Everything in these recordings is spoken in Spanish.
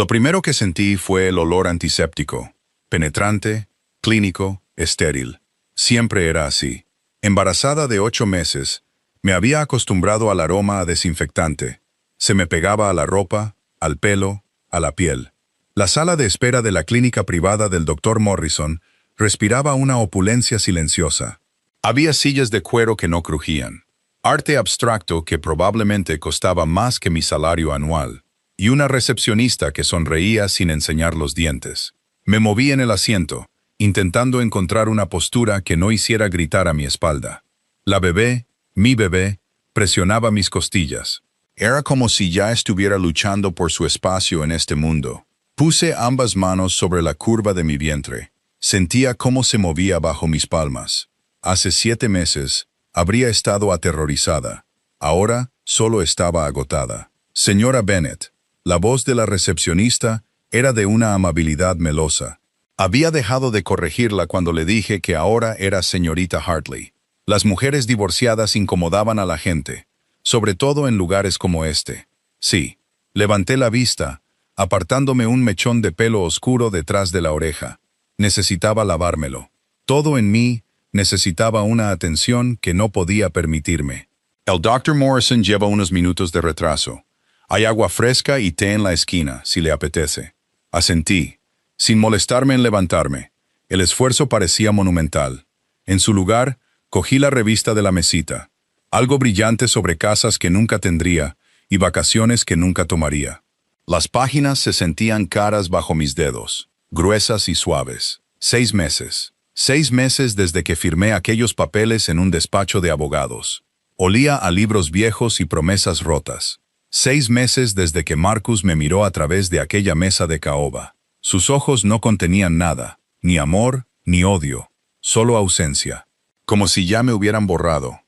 Lo primero que sentí fue el olor antiséptico, penetrante, clínico, estéril. Siempre era así. Embarazada de 8 meses, me había acostumbrado al aroma a desinfectante. Se me pegaba a la ropa, al pelo, a la piel. La sala de espera de la clínica privada del Dr. Morrison respiraba una opulencia silenciosa. Había sillas de cuero que no crujían, arte abstracto que probablemente costaba más que mi salario anual, y una recepcionista que sonreía sin enseñar los dientes. Me moví en el asiento, intentando encontrar una postura que no hiciera gritar a mi espalda. La bebé, mi bebé, presionaba mis costillas. Era como si ya estuviera luchando por su espacio en este mundo. Puse ambas manos sobre la curva de mi vientre. Sentía cómo se movía bajo mis palmas. Hace 7 meses, habría estado aterrorizada. Ahora, solo estaba agotada. Señora Bennett, la voz de la recepcionista era de una amabilidad melosa. Había dejado de corregirla cuando le dije que ahora era señorita Hartley. Las mujeres divorciadas incomodaban a la gente, sobre todo en lugares como este. Sí, levanté la vista, apartándome un mechón de pelo oscuro detrás de la oreja. Necesitaba lavármelo. Todo en mí necesitaba una atención que no podía permitirme. El Dr. Morrison lleva unos minutos de retraso. Hay agua fresca y té en la esquina, si le apetece. Asentí, sin molestarme en levantarme. El esfuerzo parecía monumental. En su lugar, cogí la revista de la mesita. Algo brillante sobre casas que nunca tendría y vacaciones que nunca tomaría. Las páginas se sentían caras bajo mis dedos, gruesas y suaves. 6 meses. 6 meses desde que firmé aquellos papeles en un despacho de abogados. Olía a libros viejos y promesas rotas. 6 meses desde que Marcus me miró a través de aquella mesa de caoba. Sus ojos no contenían nada, ni amor, ni odio, solo ausencia. Como si ya me hubieran borrado.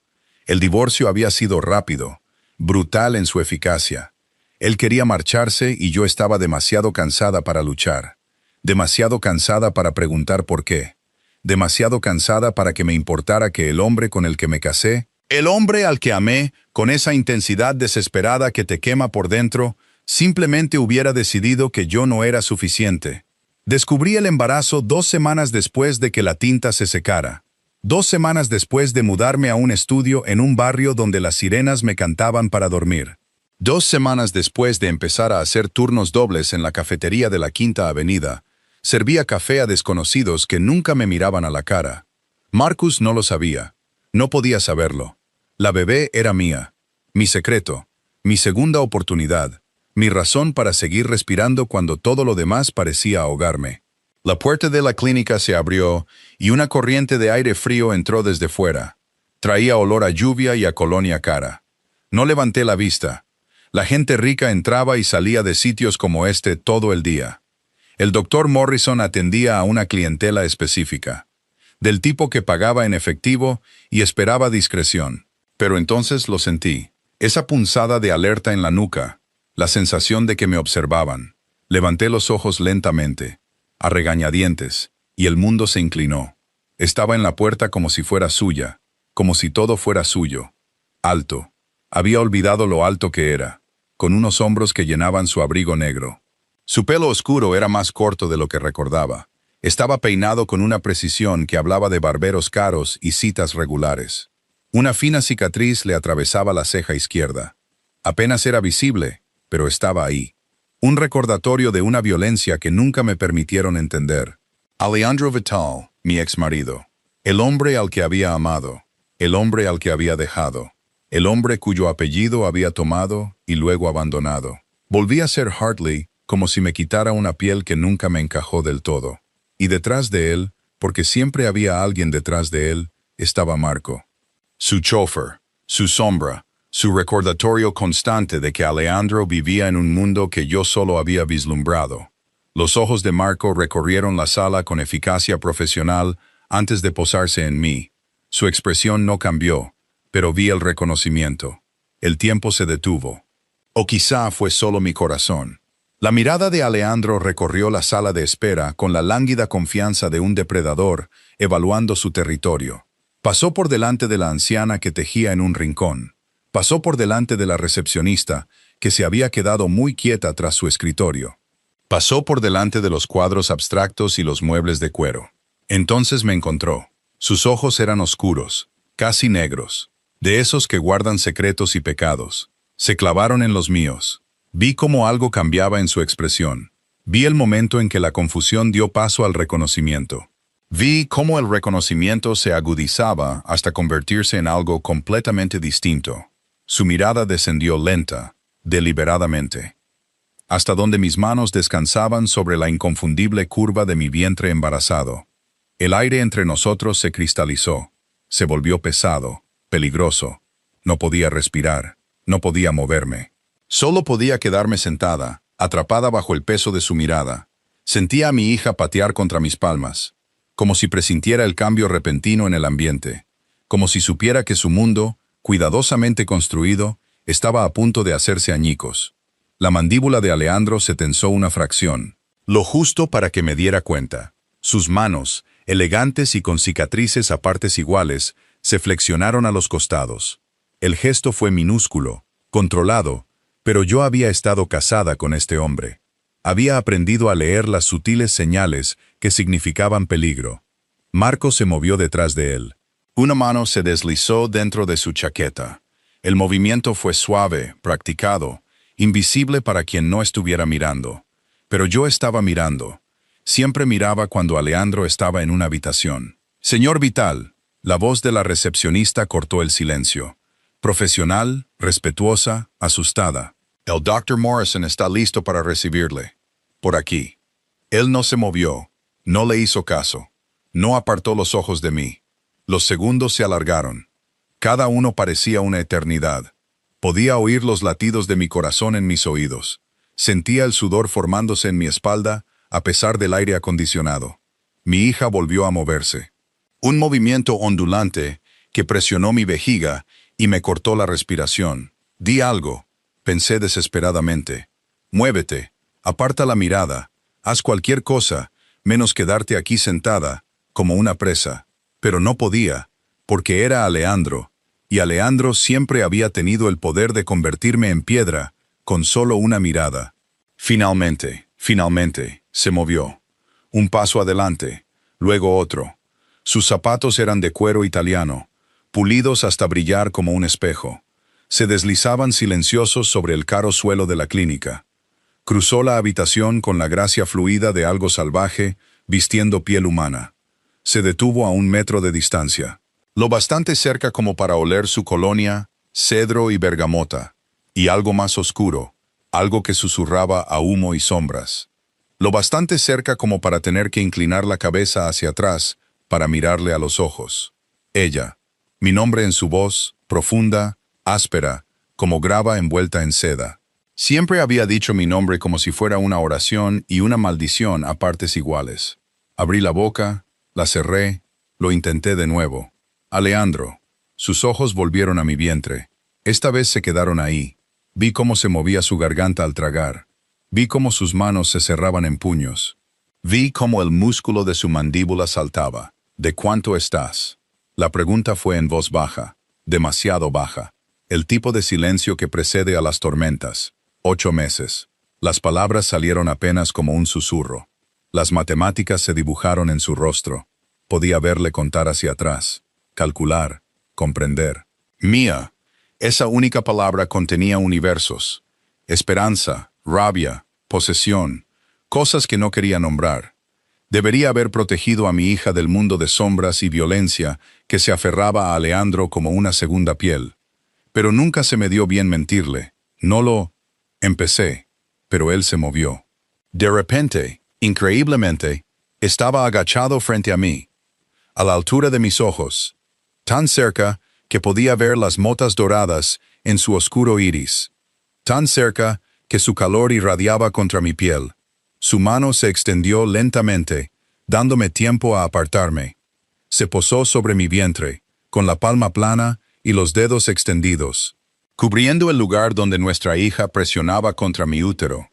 El divorcio había sido rápido, brutal en su eficacia. Él quería marcharse y yo estaba demasiado cansada para luchar. Demasiado cansada para preguntar por qué. Demasiado cansada para que me importara que el hombre con el que me casé, el hombre al que amé, con esa intensidad desesperada que te quema por dentro, simplemente hubiera decidido que yo no era suficiente. Descubrí el embarazo 2 semanas después de que la tinta se secara. 2 semanas después de mudarme a un estudio en un barrio donde las sirenas me cantaban para dormir. 2 semanas después de empezar a hacer turnos dobles en la cafetería de la Quinta Avenida, servía café a desconocidos que nunca me miraban a la cara. Marcus no lo sabía. No podía saberlo. La bebé era mía. Mi secreto. Mi segunda oportunidad. Mi razón para seguir respirando cuando todo lo demás parecía ahogarme. La puerta de la clínica se abrió y una corriente de aire frío entró desde fuera. Traía olor a lluvia y a colonia cara. No levanté la vista. La gente rica entraba y salía de sitios como este todo el día. El Dr. Morrison atendía a una clientela específica, del tipo que pagaba en efectivo y esperaba discreción. Pero entonces lo sentí, esa punzada de alerta en la nuca, la sensación de que me observaban. Levanté los ojos lentamente, a regañadientes, y el mundo se inclinó. Estaba en la puerta como si fuera suya, como si todo fuera suyo. Alto. Había olvidado lo alto que era, con unos hombros que llenaban su abrigo negro. Su pelo oscuro era más corto de lo que recordaba. Estaba peinado con una precisión que hablaba de barberos caros y citas regulares. Una fina cicatriz le atravesaba la ceja izquierda. Apenas era visible, pero estaba ahí. Un recordatorio de una violencia que nunca me permitieron entender. Alejandro Vital, mi exmarido. El hombre al que había amado. El hombre al que había dejado. El hombre cuyo apellido había tomado y luego abandonado. Volví a ser Hartley como si me quitara una piel que nunca me encajó del todo. Y detrás de él, porque siempre había alguien detrás de él, estaba Marco. Su chofer, su sombra, su recordatorio constante de que Alejandro vivía en un mundo que yo solo había vislumbrado. Los ojos de Marco recorrieron la sala con eficacia profesional antes de posarse en mí. Su expresión no cambió, pero vi el reconocimiento. El tiempo se detuvo. O quizá fue solo mi corazón. La mirada de Alejandro recorrió la sala de espera con la lánguida confianza de un depredador evaluando su territorio. Pasó por delante de la anciana que tejía en un rincón. Pasó por delante de la recepcionista, que se había quedado muy quieta tras su escritorio. Pasó por delante de los cuadros abstractos y los muebles de cuero. Entonces me encontró. Sus ojos eran oscuros, casi negros, de esos que guardan secretos y pecados. Se clavaron en los míos. Vi cómo algo cambiaba en su expresión. Vi el momento en que la confusión dio paso al reconocimiento. Vi cómo el reconocimiento se agudizaba hasta convertirse en algo completamente distinto. Su mirada descendió lenta, deliberadamente, hasta donde mis manos descansaban sobre la inconfundible curva de mi vientre embarazado. El aire entre nosotros se cristalizó, se volvió pesado, peligroso. No podía respirar, no podía moverme. Solo podía quedarme sentada, atrapada bajo el peso de su mirada. Sentía a mi hija patear contra mis palmas, como si presintiera el cambio repentino en el ambiente, como si supiera que su mundo, cuidadosamente construido, estaba a punto de hacerse añicos. La mandíbula de Alejandro se tensó una fracción, lo justo para que me diera cuenta. Sus manos, elegantes y con cicatrices a partes iguales, se flexionaron a los costados. El gesto fue minúsculo, controlado, pero yo había estado casada con este hombre. Había aprendido a leer las sutiles señales que significaban peligro. Marco se movió detrás de él. Una mano se deslizó dentro de su chaqueta. El movimiento fue suave, practicado, invisible para quien no estuviera mirando. Pero yo estaba mirando. Siempre miraba cuando Alejandro estaba en una habitación. «Señor Vital», la voz de la recepcionista cortó el silencio. Profesional, respetuosa, asustada. «El Dr. Morrison está listo para recibirle. Por aquí». Él no se movió, no le hizo caso. No apartó los ojos de mí. Los segundos se alargaron. Cada uno parecía una eternidad. Podía oír los latidos de mi corazón en mis oídos. Sentía el sudor formándose en mi espalda, a pesar del aire acondicionado. Mi hija volvió a moverse. Un movimiento ondulante que presionó mi vejiga y me cortó la respiración. «Di algo», pensé desesperadamente. «Muévete, aparta la mirada, haz cualquier cosa, menos quedarte aquí sentada, como una presa». Pero no podía, porque era Alejandro, y Alejandro siempre había tenido el poder de convertirme en piedra, con solo una mirada. Finalmente, se movió. Un paso adelante, luego otro. Sus zapatos eran de cuero italiano, pulidos hasta brillar como un espejo. Se deslizaban silenciosos sobre el caro suelo de la clínica. Cruzó la habitación con la gracia fluida de algo salvaje, vistiendo piel humana. Se detuvo a 1 metro de distancia, lo bastante cerca como para oler su colonia, cedro y bergamota, y algo más oscuro, algo que susurraba a humo y sombras. Lo bastante cerca como para tener que inclinar la cabeza hacia atrás para mirarle a los ojos. Ella, mi nombre en su voz, profunda, áspera, como grava envuelta en seda. Siempre había dicho mi nombre como si fuera una oración y una maldición a partes iguales. Abrí la boca, la cerré, lo intenté de nuevo. Alejandro. Sus ojos volvieron a mi vientre. Esta vez se quedaron ahí. Vi cómo se movía su garganta al tragar. Vi cómo sus manos se cerraban en puños. Vi cómo el músculo de su mandíbula saltaba. ¿De cuánto estás? La pregunta fue en voz baja, demasiado baja. El tipo de silencio que precede a las tormentas. 8 meses. Las palabras salieron apenas como un susurro. Las matemáticas se dibujaron en su rostro. Podía verle contar hacia atrás, calcular, comprender. Mía. Esa única palabra contenía universos. Esperanza, rabia, posesión, cosas que no quería nombrar. Debería haber protegido a mi hija del mundo de sombras y violencia que se aferraba a Alejandro como una segunda piel. Pero nunca se me dio bien mentirle. No lo... Empecé, pero él se movió. De repente, increíblemente, estaba agachado frente a mí, a la altura de mis ojos, tan cerca que podía ver las motas doradas en su oscuro iris, tan cerca que su calor irradiaba contra mi piel. Su mano se extendió lentamente, dándome tiempo a apartarme. Se posó sobre mi vientre, con la palma plana y los dedos extendidos, cubriendo el lugar donde nuestra hija presionaba contra mi útero.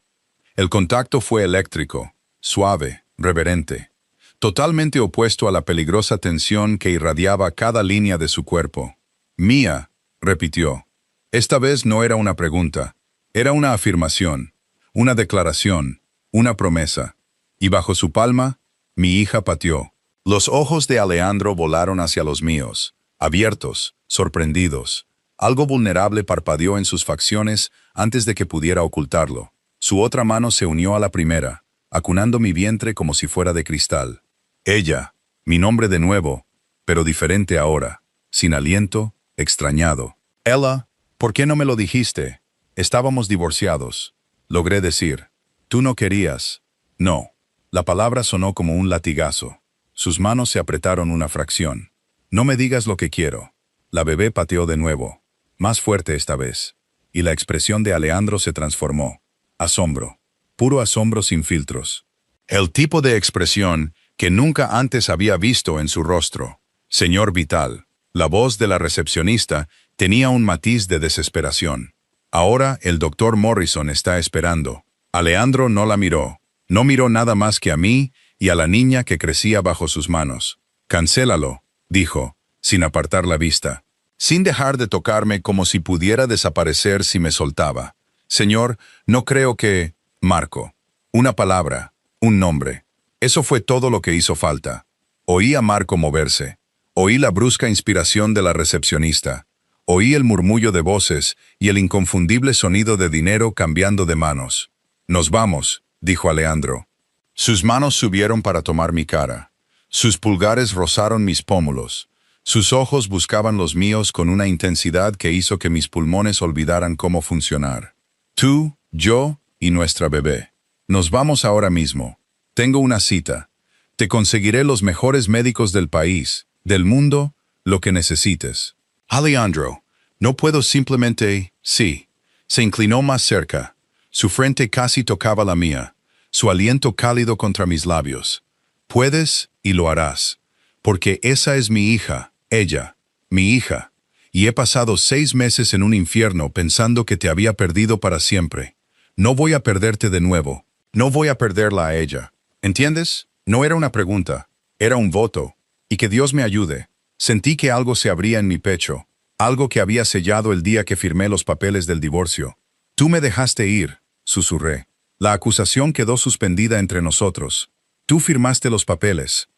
El contacto fue eléctrico, suave, reverente, totalmente opuesto a la peligrosa tensión que irradiaba cada línea de su cuerpo. «Mía», repitió. Esta vez no era una pregunta, era una afirmación, una declaración. una promesa. Y bajo su palma, mi hija pateó. Los ojos de Alejandro volaron hacia los míos, abiertos, sorprendidos. Algo vulnerable parpadeó en sus facciones antes de que pudiera ocultarlo. Su otra mano se unió a la primera, acunando mi vientre como si fuera de cristal. Ella, mi nombre de nuevo, pero diferente ahora, sin aliento, extrañado. Ella, ¿por qué no me lo dijiste? Estábamos divorciados. Logré decir. Tú no querías. No. La palabra sonó como un latigazo. Sus manos se apretaron una fracción. No me digas lo que quiero. La bebé pateó de nuevo, más fuerte esta vez, y la expresión de Alejandro se transformó. Asombro. Puro asombro sin filtros. El tipo de expresión que nunca antes había visto en su rostro. Señor Vital. La voz de la recepcionista tenía un matiz de desesperación. Ahora el doctor Morrison está esperando. Alejandro no la miró. No miró nada más que a mí y a la niña que crecía bajo sus manos. Cancélalo, dijo, sin apartar la vista, sin dejar de tocarme como si pudiera desaparecer si me soltaba. Señor, no creo que... Marco. Una palabra, un nombre. Eso fue todo lo que hizo falta. Oí a Marco moverse. Oí la brusca inspiración de la recepcionista. Oí el murmullo de voces y el inconfundible sonido de dinero cambiando de manos. Nos vamos, dijo Alejandro. Sus manos subieron para tomar mi cara. Sus pulgares rozaron mis pómulos. Sus ojos buscaban los míos con una intensidad que hizo que mis pulmones olvidaran cómo funcionar. Tú, yo y nuestra bebé. Nos vamos ahora mismo. Tengo una cita. Te conseguiré los mejores médicos del país, del mundo, lo que necesites. Alejandro, no puedo simplemente... Sí. Se inclinó más cerca. Su frente casi tocaba la mía. Su aliento cálido contra mis labios. Puedes y lo harás. Porque esa es mi hija, ella, mi hija. Y he pasado 6 meses en un infierno pensando que te había perdido para siempre. No voy a perderte de nuevo. No voy a perderla a ella. ¿Entiendes? No era una pregunta. Era un voto. Y que Dios me ayude. Sentí que algo se abría en mi pecho. Algo que había sellado el día que firmé los papeles del divorcio. Tú me dejaste ir, susurré. La acusación quedó suspendida entre nosotros. Tú firmaste los papeles.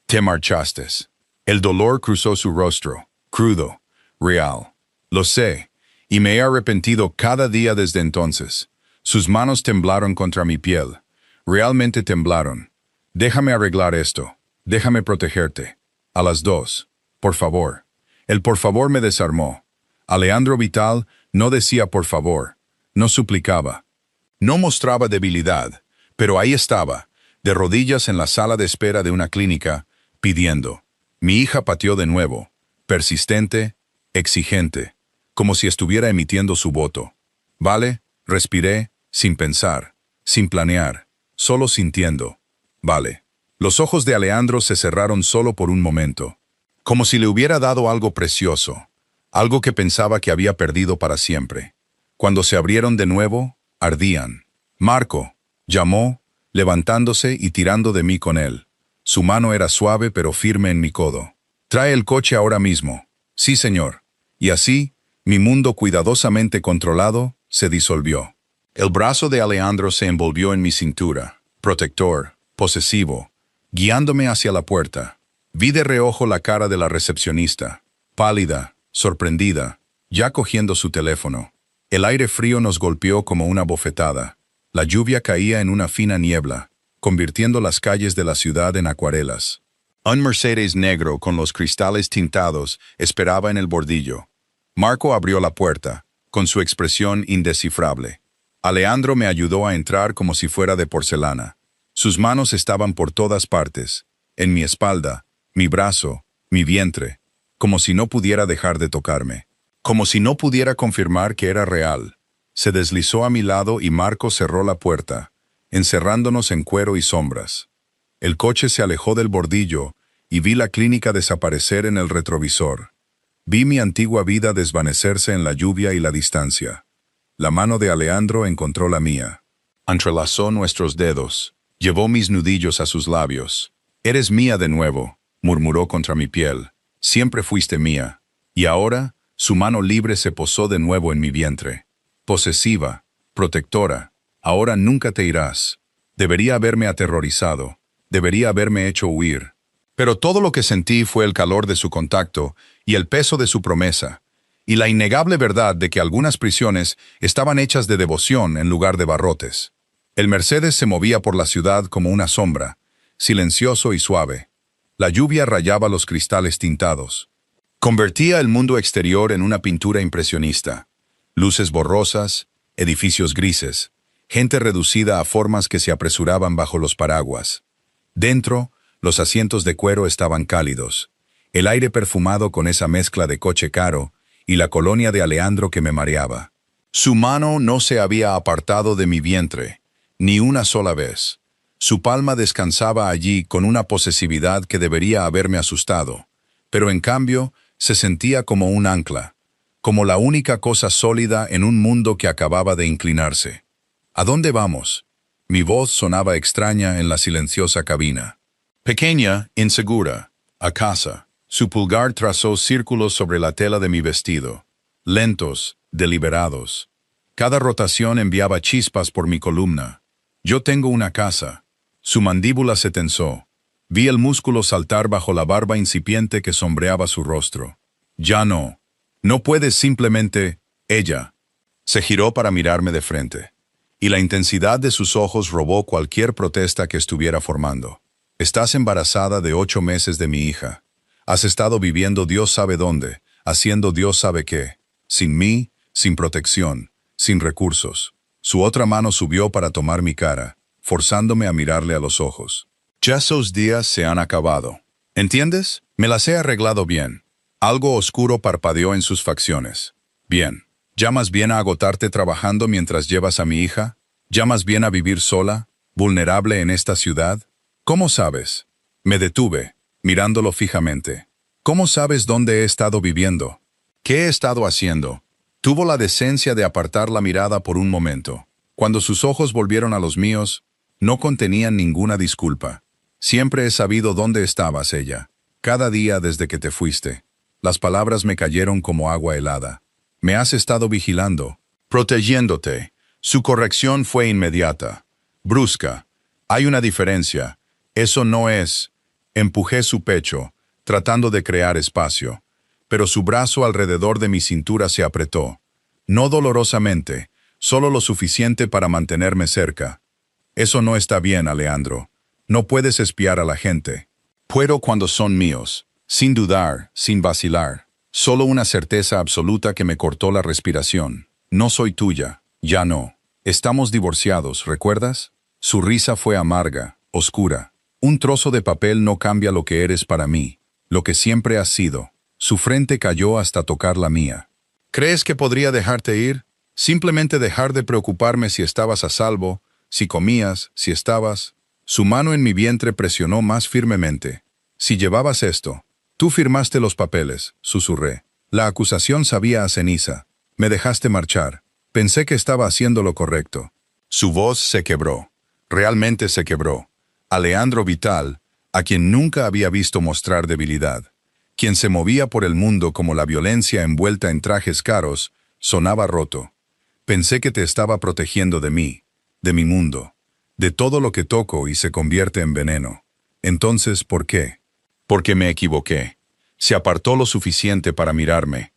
Te marchaste. El dolor cruzó su rostro, crudo, real. Lo sé, y me he arrepentido cada día desde entonces. Sus manos temblaron contra mi piel. Realmente temblaron. Déjame arreglar esto. Déjame protegerte. A las 2. Por favor. El por favor me desarmó. Alejandro Vital no decía por favor. No suplicaba. No mostraba debilidad, pero ahí estaba, de rodillas en la sala de espera de una clínica, pidiendo. Mi hija pateó de nuevo, persistente, exigente, como si estuviera emitiendo su voto. Vale, respiré, sin pensar, sin planear, solo sintiendo. Vale. Los ojos de Alejandro se cerraron solo por un momento, como si le hubiera dado algo precioso, algo que pensaba que había perdido para siempre. Cuando se abrieron de nuevo, ardían. Marco, llamó, levantándose y tirando de mí con él. Su mano era suave pero firme en mi codo. Trae el coche ahora mismo. Sí, señor. Y así, mi mundo cuidadosamente controlado se disolvió. El brazo de Alejandro se envolvió en mi cintura, protector, posesivo, guiándome hacia la puerta. Vi de reojo la cara de la recepcionista, pálida, sorprendida, ya cogiendo su teléfono. El aire frío nos golpeó como una bofetada. La lluvia caía en una fina niebla, convirtiendo las calles de la ciudad en acuarelas. Un Mercedes negro con los cristales tintados esperaba en el bordillo. Marco abrió la puerta, con su expresión indescifrable. Alejandro me ayudó a entrar como si fuera de porcelana. Sus manos estaban por todas partes, en mi espalda, mi brazo, mi vientre, como si no pudiera dejar de tocarme. Como si no pudiera confirmar que era real. Se deslizó a mi lado y Marco cerró la puerta, encerrándonos en cuero y sombras. El coche se alejó del bordillo y vi la clínica desaparecer en el retrovisor. Vi mi antigua vida desvanecerse en la lluvia y la distancia. La mano de Alejandro encontró la mía. Entrelazó nuestros dedos. Llevó mis nudillos a sus labios. «Eres mía de nuevo», murmuró contra mi piel. «Siempre fuiste mía». Y ahora, su mano libre se posó de nuevo en mi vientre. Posesiva, protectora. «Ahora nunca te irás». Debería haberme aterrorizado. Debería haberme hecho huir. Pero todo lo que sentí fue el calor de su contacto y el peso de su promesa, y la innegable verdad de que algunas prisiones estaban hechas de devoción en lugar de barrotes. El Mercedes se movía por la ciudad como una sombra, silencioso y suave. La lluvia rayaba los cristales tintados. Convertía el mundo exterior en una pintura impresionista. Luces borrosas, edificios grises, gente reducida a formas que se apresuraban bajo los paraguas. Dentro, los asientos de cuero estaban cálidos, el aire perfumado con esa mezcla de coche caro y la colonia de Aleandro que me mareaba. Su mano no se había apartado de mi vientre, ni una sola vez. Su palma descansaba allí con una posesividad que debería haberme asustado, pero en cambio se sentía como un ancla, como la única cosa sólida en un mundo que acababa de inclinarse. ¿A dónde vamos? Mi voz sonaba extraña en la silenciosa cabina. Pequeña, insegura, a casa. Su pulgar trazó círculos sobre la tela de mi vestido, lentos, deliberados. Cada rotación enviaba chispas por mi columna. Yo tengo una casa. Su mandíbula se tensó. Vi el músculo saltar bajo la barba incipiente que sombreaba su rostro. Ya no. No puedes simplemente... Ella. Se giró para mirarme de frente, y la intensidad de sus ojos robó cualquier protesta que estuviera formando. Estás embarazada de 8 meses de mi hija. Has estado viviendo Dios sabe dónde, haciendo Dios sabe qué. Sin mí, sin protección, sin recursos. Su otra mano subió para tomar mi cara, forzándome a mirarle a los ojos. Ya esos días se han acabado. ¿Entiendes? Me las he arreglado bien. Algo oscuro parpadeó en sus facciones. Bien. ¿Llamas bien a agotarte trabajando mientras llevas a mi hija? ¿Llamas bien a vivir sola, vulnerable en esta ciudad? ¿Cómo sabes? Me detuve, mirándolo fijamente. ¿Cómo sabes dónde he estado viviendo? ¿Qué he estado haciendo? Tuvo la decencia de apartar la mirada por un momento. Cuando sus ojos volvieron a los míos, no contenían ninguna disculpa. Siempre he sabido dónde estabas, ella. Cada día desde que te fuiste. Las palabras me cayeron como agua helada. Me has estado vigilando, protegiéndote. Su corrección fue inmediata, brusca. Hay una diferencia. Eso no es... Empujé su pecho, tratando de crear espacio, pero su brazo alrededor de mi cintura se apretó. No dolorosamente, solo lo suficiente para mantenerme cerca. Eso no está bien, Aleandro. No puedes espiar a la gente. Puedo cuando son míos, sin dudar, sin vacilar. Solo una certeza absoluta que me cortó la respiración. No soy tuya, ya no. Estamos divorciados, ¿recuerdas? Su risa fue amarga, oscura. Un trozo de papel no cambia lo que eres para mí, lo que siempre has sido. Su frente cayó hasta tocar la mía. ¿Crees que podría dejarte ir? Simplemente dejar de preocuparme si estabas a salvo, si comías, si estabas... Su mano en mi vientre presionó más firmemente. Si llevabas esto, tú firmaste los papeles, susurré. La acusación sabía a ceniza. Me dejaste marchar. Pensé que estaba haciendo lo correcto. Su voz se quebró. Realmente se quebró. Aleandro Vital, a quien nunca había visto mostrar debilidad, quien se movía por el mundo como la violencia envuelta en trajes caros, sonaba roto. Pensé que te estaba protegiendo de mí, de mi mundo, de todo lo que toco y se convierte en veneno. Entonces, ¿por qué? Porque me equivoqué. Se apartó lo suficiente para mirarme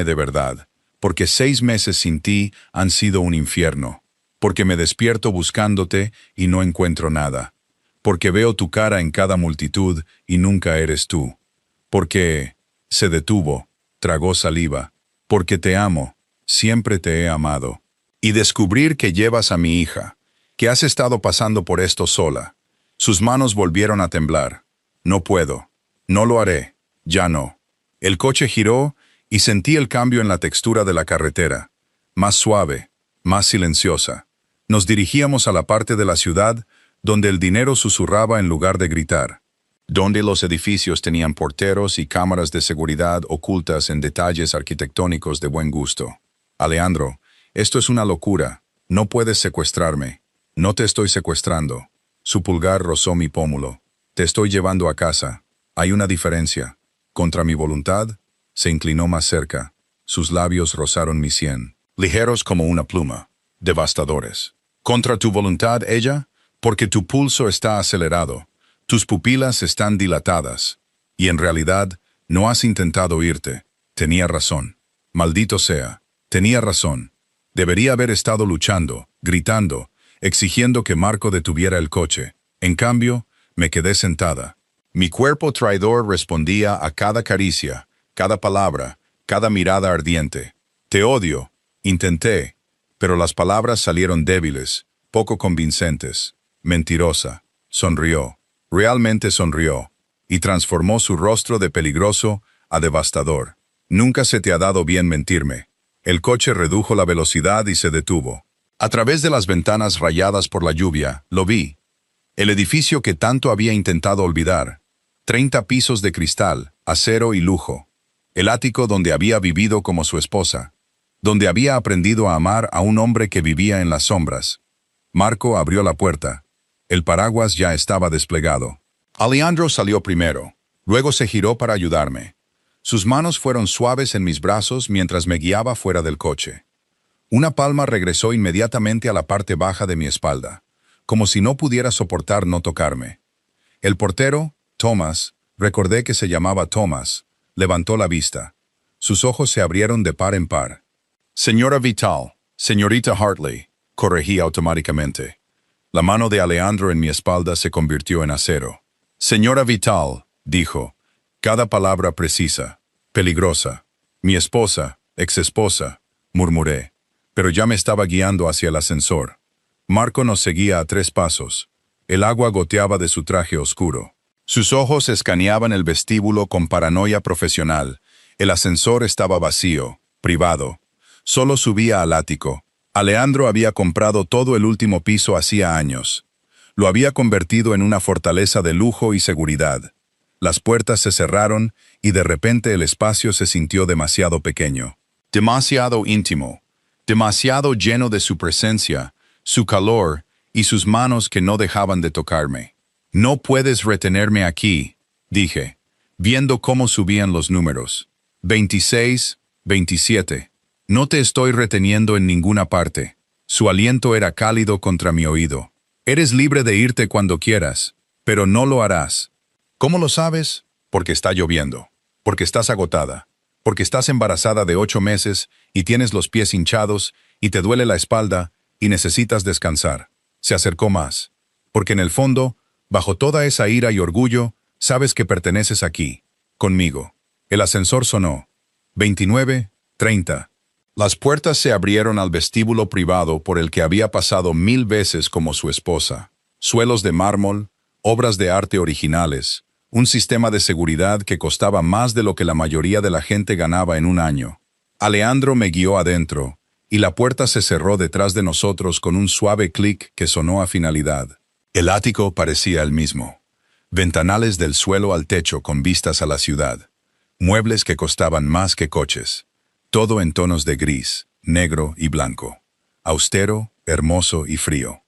de verdad, porque 6 meses sin ti han sido un infierno. Porque me despierto buscándote y no encuentro nada. Porque veo tu cara en cada multitud y nunca eres tú. Porque... Se detuvo, tragó saliva. Porque te amo, siempre te he amado. Y descubrir que llevas a mi hija, que has estado pasando por esto sola. Sus manos volvieron a temblar. No puedo, no lo haré, ya no. El coche giró y sentí el cambio en la textura de la carretera. Más suave, más silenciosa. Nos dirigíamos a la parte de la ciudad donde el dinero susurraba en lugar de gritar, donde los edificios tenían porteros y cámaras de seguridad ocultas en detalles arquitectónicos de buen gusto. Aleandro, esto es una locura. No puedes secuestrarme. No te estoy secuestrando. Su pulgar rozó mi pómulo. Te estoy llevando a casa. Hay una diferencia. Contra mi voluntad, se inclinó más cerca. Sus labios rozaron mi sien, ligeros como una pluma, devastadores. Contra tu voluntad, ella, Porque tu pulso está acelerado, tus pupilas están dilatadas, y en realidad no has intentado irte. Tenía razón. Maldito sea. Tenía razón. Debería haber estado luchando, gritando, exigiendo que Marco detuviera el coche. En cambio, me quedé sentada. Mi cuerpo traidor respondía a cada caricia, cada palabra, cada mirada ardiente. Te odio. Intenté, pero las palabras salieron débiles, poco convincentes. Mentirosa. Sonrió. Realmente sonrió. Y transformó su rostro de peligroso a devastador. Nunca se te ha dado bien mentirme. El coche redujo la velocidad y se detuvo. A través de las ventanas rayadas por la lluvia, lo vi. El edificio que tanto había intentado olvidar. 30 pisos de cristal, acero y lujo. El ático donde había vivido como su esposa. Donde había aprendido a amar a un hombre que vivía en las sombras. Marco abrió la puerta. El paraguas ya estaba desplegado. Alejandro salió primero. Luego se giró para ayudarme. Sus manos fueron suaves en mis brazos mientras me guiaba fuera del coche. Una palma regresó inmediatamente a la parte baja de mi espalda, como si no pudiera soportar no tocarme. El portero, Thomas, recordé que se llamaba Thomas, levantó la vista. Sus ojos se abrieron de par en par. Señora Vital, señorita Hartley, corregí automáticamente. La mano de Alejandro en mi espalda se convirtió en acero. Señora Vital, dijo, cada palabra precisa, peligrosa. Mi esposa, exesposa, murmuré, pero ya me estaba guiando hacia el ascensor. Marco nos seguía a 3 pasos. El agua goteaba de su traje oscuro. Sus ojos escaneaban el vestíbulo con paranoia profesional. El ascensor estaba vacío, privado. Solo subía al ático. Alejandro había comprado todo el último piso hacía años. Lo había convertido en una fortaleza de lujo y seguridad. Las puertas se cerraron y de repente el espacio se sintió demasiado pequeño. Demasiado íntimo. Demasiado lleno de su presencia, su calor y sus manos que no dejaban de tocarme. No puedes retenerme aquí, dije, viendo cómo subían los números. 26, 27. No te estoy reteniendo en ninguna parte. Su aliento era cálido contra mi oído. Eres libre de irte cuando quieras, pero no lo harás. ¿Cómo lo sabes? Porque está lloviendo. Porque estás agotada. Porque estás embarazada de 8 meses y tienes los pies hinchados y te duele la espalda y necesitas descansar. Se acercó más. Porque en el fondo, bajo toda esa ira y orgullo, sabes que perteneces aquí, conmigo. El ascensor sonó. 29, 30. Las puertas se abrieron al vestíbulo privado por el que había pasado 1000 veces como su esposa. Suelos de mármol, obras de arte originales, un sistema de seguridad que costaba más de lo que la mayoría de la gente ganaba en un año. Alejandro me guió adentro, y la puerta se cerró detrás de nosotros con un suave clic que sonó a finalidad. El ático parecía el mismo. Ventanales del suelo al techo con vistas a la ciudad. Muebles que costaban más que coches. Todo en tonos de gris, negro y blanco. Austero, hermoso y frío.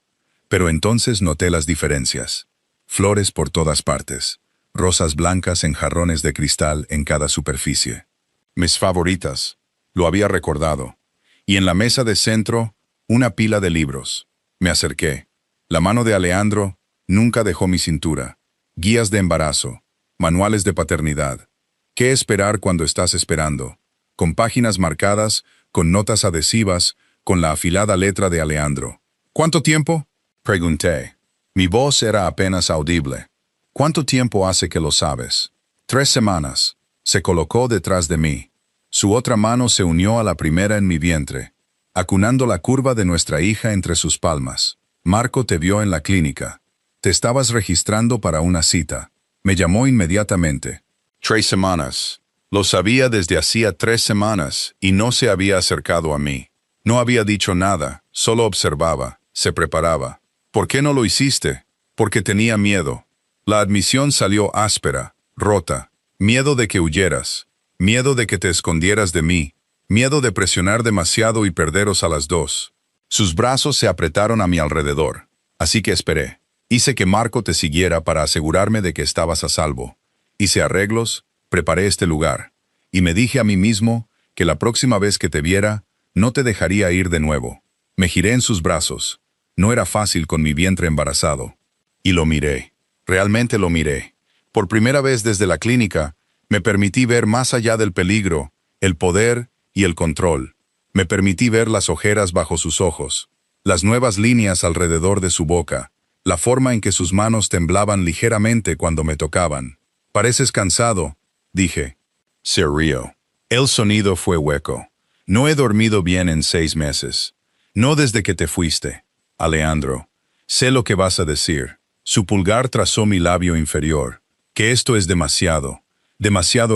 Pero entonces noté las diferencias. Flores por todas partes. Rosas blancas en jarrones de cristal en cada superficie. Mis favoritas. Lo había recordado. Y en la mesa de centro, una pila de libros. Me acerqué. La mano de Alejandro nunca dejó mi cintura. Guías de embarazo. Manuales de paternidad. ¿Qué esperar cuando estás esperando? Con páginas marcadas, con notas adhesivas, con la afilada letra de Alejandro. ¿Cuánto tiempo? Pregunté. Mi voz era apenas audible. ¿Cuánto tiempo hace que lo sabes? 3 semanas. Se colocó detrás de mí. Su otra mano se unió a la primera en mi vientre, acunando la curva de nuestra hija entre sus palmas. Marco te vio en la clínica. Te estabas registrando para una cita. Me llamó inmediatamente. 3 semanas. Lo sabía desde hacía 3 semanas y no se había acercado a mí. No había dicho nada, solo observaba, se preparaba. ¿Por qué no lo hiciste? Porque tenía miedo. La admisión salió áspera, rota. Miedo de que huyeras. Miedo de que te escondieras de mí. Miedo de presionar demasiado y perderos a las 2. Sus brazos se apretaron a mi alrededor. Así que esperé. Hice que Marco te siguiera para asegurarme de que estabas a salvo. Hice arreglos. Preparé este lugar, y me dije a mí mismo que la próxima vez que te viera, no te dejaría ir de nuevo. Me giré en sus brazos. No era fácil con mi vientre embarazado. Y lo miré. Realmente lo miré. Por primera vez desde la clínica, me permití ver más allá del peligro, el poder y el control. Me permití ver las ojeras bajo sus ojos, las nuevas líneas alrededor de su boca, la forma en que sus manos temblaban ligeramente cuando me tocaban. «Pareces cansado», dije. Se rió. El sonido fue hueco. «No he dormido bien en 6 meses. No desde que te fuiste, Alejandro. Sé lo que vas a decir». Su pulgar trazó mi labio inferior. «Que esto es demasiado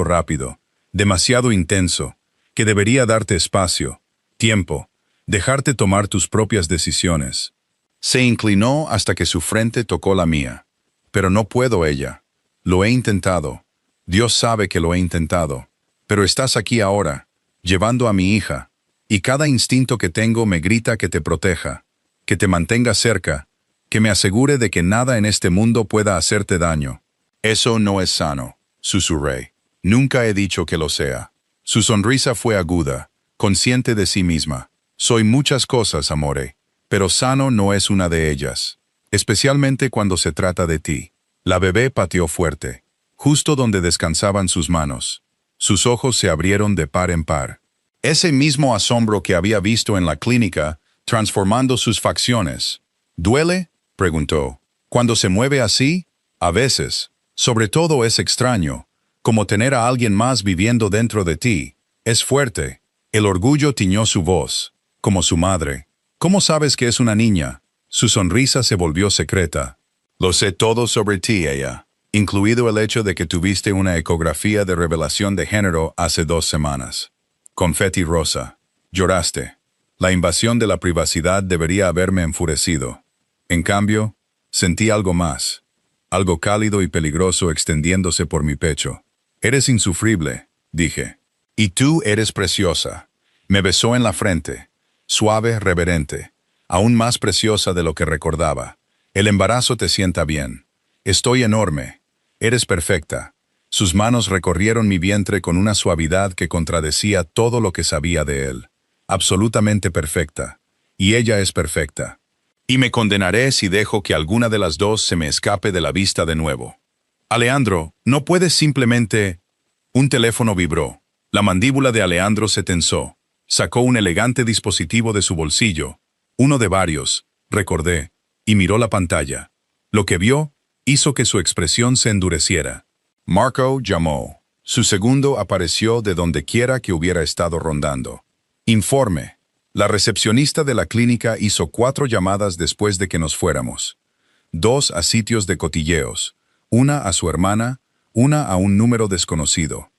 rápido, demasiado intenso, que debería darte espacio, tiempo, dejarte tomar tus propias decisiones». Se inclinó hasta que su frente tocó la mía. «Pero no puedo, ella. Lo he intentado. Dios sabe que lo he intentado. Pero estás aquí ahora, llevando a mi hija, y cada instinto que tengo me grita que te proteja, que te mantenga cerca, que me asegure de que nada en este mundo pueda hacerte daño». «Eso no es sano», susurré. «Nunca he dicho que lo sea». Su sonrisa fue aguda, consciente de sí misma. «Soy muchas cosas, amore, pero sano no es una de ellas, especialmente cuando se trata de ti». La bebé pateó fuerte, justo donde descansaban sus manos. Sus ojos se abrieron de par en par. Ese mismo asombro que había visto en la clínica, transformando sus facciones. «¿Duele?», preguntó. «¿Cuando se mueve así?» «A veces. Sobre todo es extraño, como tener a alguien más viviendo dentro de ti. Es fuerte». El orgullo tiñó su voz, como su madre. «¿Cómo sabes que es una niña?». Su sonrisa se volvió secreta. «Lo sé todo sobre ti, ella, incluido el hecho de que tuviste una ecografía de revelación de género hace 2 semanas. Confeti rosa. Lloraste. La invasión de la privacidad debería haberme enfurecido. En cambio, sentí algo más, algo cálido y peligroso extendiéndose por mi pecho. «Eres insufrible», dije. «Y tú eres preciosa». Me besó en la frente, suave, reverente, aún más preciosa de lo que recordaba. «El embarazo te sienta bien. Estoy enorme. Eres perfecta». Sus manos recorrieron mi vientre con una suavidad que contradecía todo lo que sabía de él. «Absolutamente perfecta. Y ella es perfecta. Y me condenaré si dejo que alguna de las dos se me escape de la vista de nuevo». «Alejandro, no puedes simplemente...». Un teléfono vibró. La mandíbula de Alejandro se tensó. Sacó un elegante dispositivo de su bolsillo. «Uno de varios», recordé, y miró la pantalla. Lo que vio hizo que su expresión se endureciera. Marco llamó. Su segundo apareció de donde quiera que hubiera estado rondando. «Informe. La recepcionista de la clínica hizo 4 llamadas después de que nos fuéramos. 2 a sitios de cotilleos, una a su hermana, una a un número desconocido».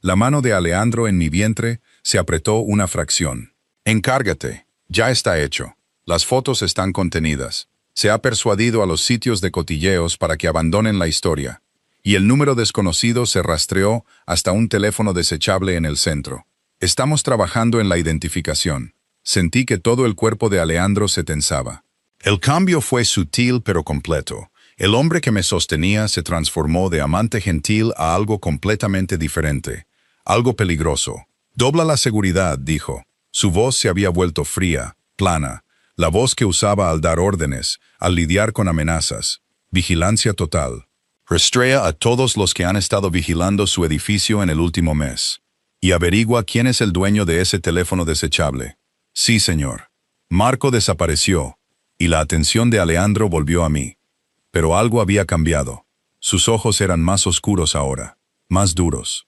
La mano de Alejandro en mi vientre se apretó una fracción. «Encárgate. Ya está hecho. Las fotos están contenidas. Se ha persuadido a los sitios de cotilleos para que abandonen la historia. Y el número desconocido se rastreó hasta un teléfono desechable en el centro. Estamos trabajando en la identificación». Sentí que todo el cuerpo de Alejandro se tensaba. El cambio fue sutil pero completo. El hombre que me sostenía se transformó de amante gentil a algo completamente diferente. Algo peligroso. «Dobla la seguridad», dijo. Su voz se había vuelto fría, plana. La voz que usaba al dar órdenes, al lidiar con amenazas. Vigilancia total. «Rastrea a todos los que han estado vigilando su edificio en el último mes. Y averigua quién es el dueño de ese teléfono desechable». «Sí, señor». Marco desapareció, y la atención de Alejandro volvió a mí. Pero algo había cambiado. Sus ojos eran más oscuros ahora, más duros.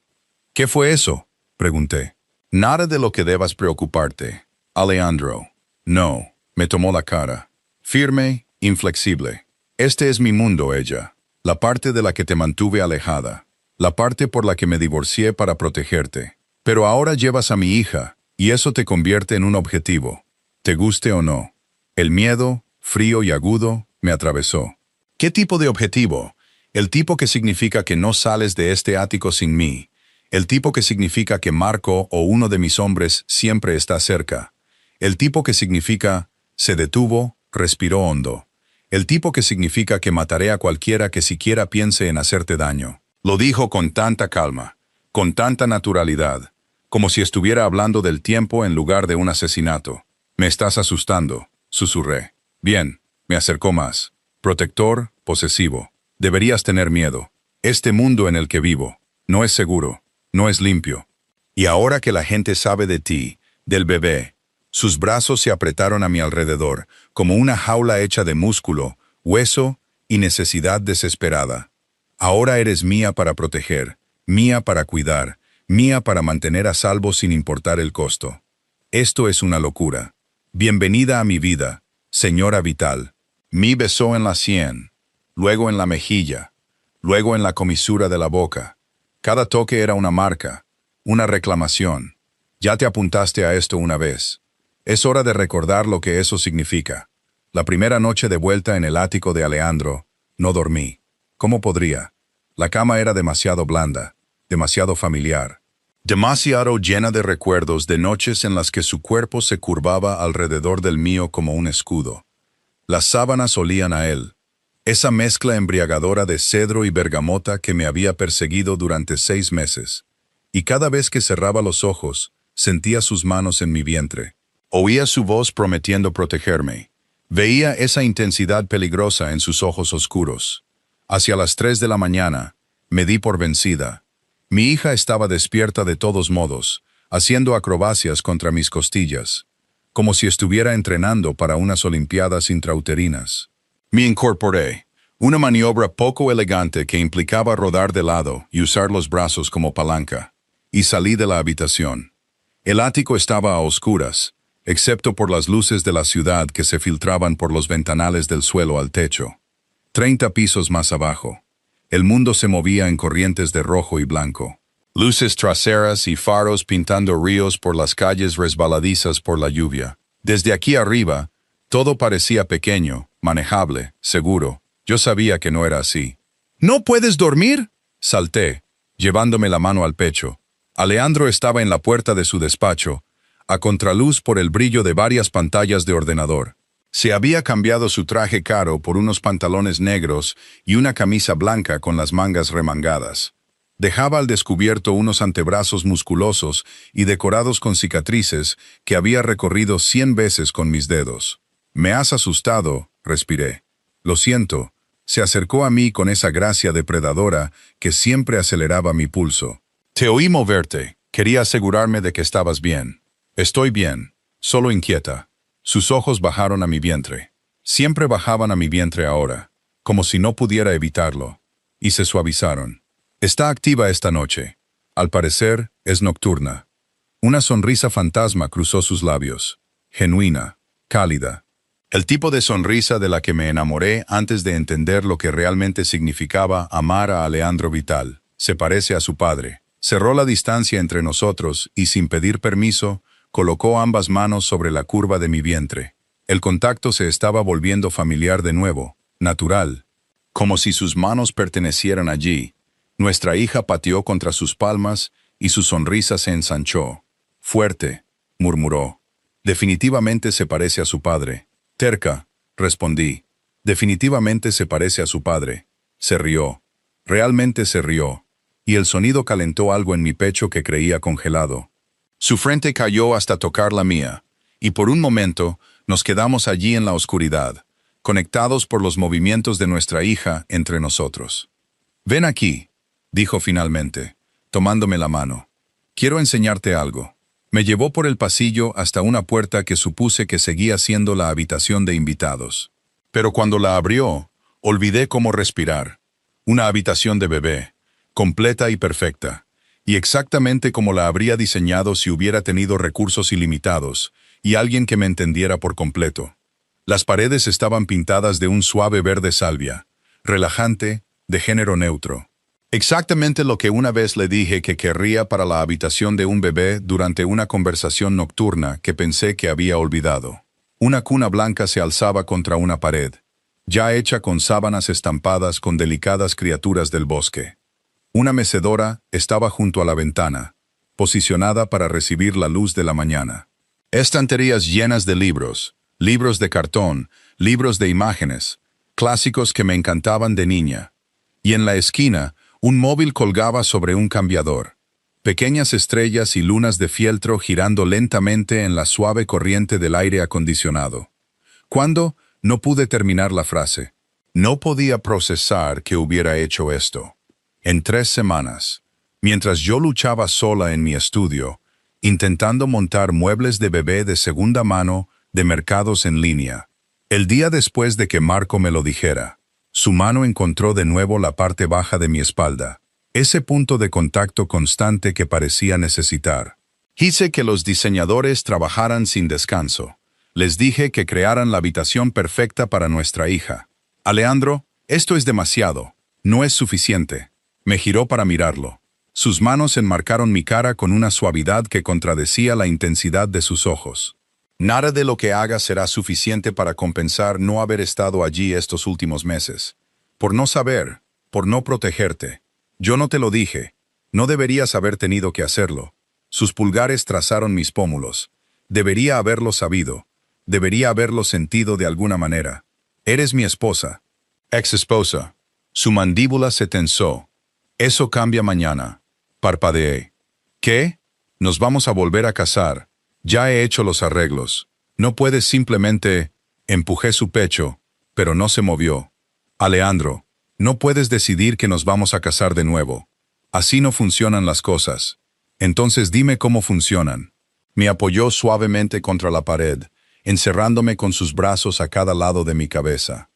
«¿Qué fue eso?», pregunté. «Nada de lo que debas preocuparte, Alejandro». «No», me tomó la cara. Firme, inflexible. «Este es mi mundo, ella. La parte de la que te mantuve alejada. La parte por la que me divorcié para protegerte. Pero ahora llevas a mi hija, y eso te convierte en un objetivo. Te guste o no». El miedo, frío y agudo, me atravesó. «¿Qué tipo de objetivo?». «El tipo que significa que no sales de este ático sin mí. El tipo que significa que Marco o uno de mis hombres siempre está cerca. El tipo que significa...». Se detuvo, respiró hondo. «El tipo que significa que mataré a cualquiera que siquiera piense en hacerte daño». Lo dijo con tanta calma, con tanta naturalidad, como si estuviera hablando del tiempo en lugar de un asesinato. «Me estás asustando», susurré. Bien, me acercó más. Protector, posesivo. Deberías tener miedo. Este mundo en el que vivo no es seguro, no es limpio. Y ahora que la gente sabe de ti, del bebé, sus brazos se apretaron a mi alrededor, como una jaula hecha de músculo, hueso y necesidad desesperada. Ahora eres mía para proteger, mía para cuidar, mía para mantener a salvo sin importar el costo. Esto es una locura. Bienvenida a mi vida, señora Vital. Me besó en la sien, luego en la mejilla, luego en la comisura de la boca. Cada toque era una marca, una reclamación. Ya te apuntaste a esto una vez. Es hora de recordar lo que eso significa. La primera noche de vuelta en el ático de Alejandro, no dormí. ¿Cómo podría? La cama era demasiado blanda, demasiado familiar, demasiado llena de recuerdos de noches en las que su cuerpo se curvaba alrededor del mío como un escudo. Las sábanas olían a él, esa mezcla embriagadora de cedro y bergamota que me había perseguido durante 6 meses. Y cada vez que cerraba los ojos, sentía sus manos en mi vientre. Oía su voz prometiendo protegerme. Veía esa intensidad peligrosa en sus ojos oscuros. Hacia las 3 de la mañana, me di por vencida. Mi hija estaba despierta de todos modos, haciendo acrobacias contra mis costillas, como si estuviera entrenando para unas olimpiadas intrauterinas. Me incorporé, una maniobra poco elegante que implicaba rodar de lado y usar los brazos como palanca, y salí de la habitación. El ático estaba a oscuras, excepto por las luces de la ciudad que se filtraban por los ventanales del suelo al techo. 30 pisos más abajo. El mundo se movía en corrientes de rojo y blanco. Luces traseras y faros pintando ríos por las calles resbaladizas por la lluvia. Desde aquí arriba, todo parecía pequeño, manejable, seguro. Yo sabía que no era así. ¿No puedes dormir?, salté, llevándome la mano al pecho. Alejandro estaba en la puerta de su despacho, a contraluz por el brillo de varias pantallas de ordenador. Se había cambiado su traje caro por unos pantalones negros y una camisa blanca con las mangas remangadas. Dejaba al descubierto unos antebrazos musculosos y decorados con cicatrices que había recorrido 100 veces con mis dedos. «Me has asustado», respiré. «Lo siento». Se acercó a mí con esa gracia depredadora que siempre aceleraba mi pulso. «Te oí moverte. Quería asegurarme de que estabas bien». «Estoy bien, solo inquieta». Sus ojos bajaron a mi vientre. Siempre bajaban a mi vientre ahora, como si no pudiera evitarlo, y se suavizaron. «Está activa esta noche. Al parecer, es nocturna». Una sonrisa fantasma cruzó sus labios, genuina, cálida. El tipo de sonrisa de la que me enamoré antes de entender lo que realmente significaba amar a Alejandro Vital. Se parece a su padre. Cerró la distancia entre nosotros y, sin pedir permiso, colocó ambas manos sobre la curva de mi vientre. El contacto se estaba volviendo familiar de nuevo, natural, como si sus manos pertenecieran allí. Nuestra hija pateó contra sus palmas y su sonrisa se ensanchó. «Fuerte», murmuró. «Definitivamente se parece a su padre». «Terca», respondí. «Definitivamente se parece a su padre». Se rió. Realmente se rió. Y el sonido calentó algo en mi pecho que creía congelado. Su frente cayó hasta tocar la mía, y por un momento nos quedamos allí en la oscuridad, conectados por los movimientos de nuestra hija entre nosotros. «Ven aquí», dijo finalmente, tomándome la mano. «Quiero enseñarte algo». Me llevó por el pasillo hasta una puerta que supuse que seguía siendo la habitación de invitados. Pero cuando la abrió, olvidé cómo respirar. Una habitación de bebé, completa y perfecta, y exactamente como la habría diseñado si hubiera tenido recursos ilimitados y alguien que me entendiera por completo. Las paredes estaban pintadas de un suave verde salvia, relajante, de género neutro. Exactamente lo que una vez le dije que querría para la habitación de un bebé durante una conversación nocturna que pensé que había olvidado. Una cuna blanca se alzaba contra una pared, ya hecha con sábanas estampadas con delicadas criaturas del bosque. Una mecedora estaba junto a la ventana, posicionada para recibir la luz de la mañana. Estanterías llenas de libros, libros de cartón, libros de imágenes, clásicos que me encantaban de niña. Y en la esquina, un móvil colgaba sobre un cambiador. Pequeñas estrellas y lunas de fieltro girando lentamente en la suave corriente del aire acondicionado. ¿Cuándo? No pude terminar la frase. No podía procesar que hubiera hecho esto. En 3 semanas, mientras yo luchaba sola en mi estudio, intentando montar muebles de bebé de segunda mano de mercados en línea. El día después de que Marco me lo dijera, su mano encontró de nuevo la parte baja de mi espalda, ese punto de contacto constante que parecía necesitar. Hice que los diseñadores trabajaran sin descanso. Les dije que crearan la habitación perfecta para nuestra hija. Alejandro, esto es demasiado. No es suficiente. Me giró para mirarlo. Sus manos enmarcaron mi cara con una suavidad que contradecía la intensidad de sus ojos. Nada de lo que hagas será suficiente para compensar no haber estado allí estos últimos meses. Por no saber, por no protegerte. Yo no te lo dije. No deberías haber tenido que hacerlo. Sus pulgares trazaron mis pómulos. Debería haberlo sabido. Debería haberlo sentido de alguna manera. Eres mi esposa. Ex esposa. Su mandíbula se tensó. Eso cambia mañana. Parpadeé. ¿Qué? Nos vamos a volver a casar. Ya he hecho los arreglos. No puedes simplemente... Empujé su pecho, pero no se movió. Alejandro, no puedes decidir que nos vamos a casar de nuevo. Así no funcionan las cosas. Entonces dime cómo funcionan. Me apoyó suavemente contra la pared, encerrándome con sus brazos a cada lado de mi cabeza.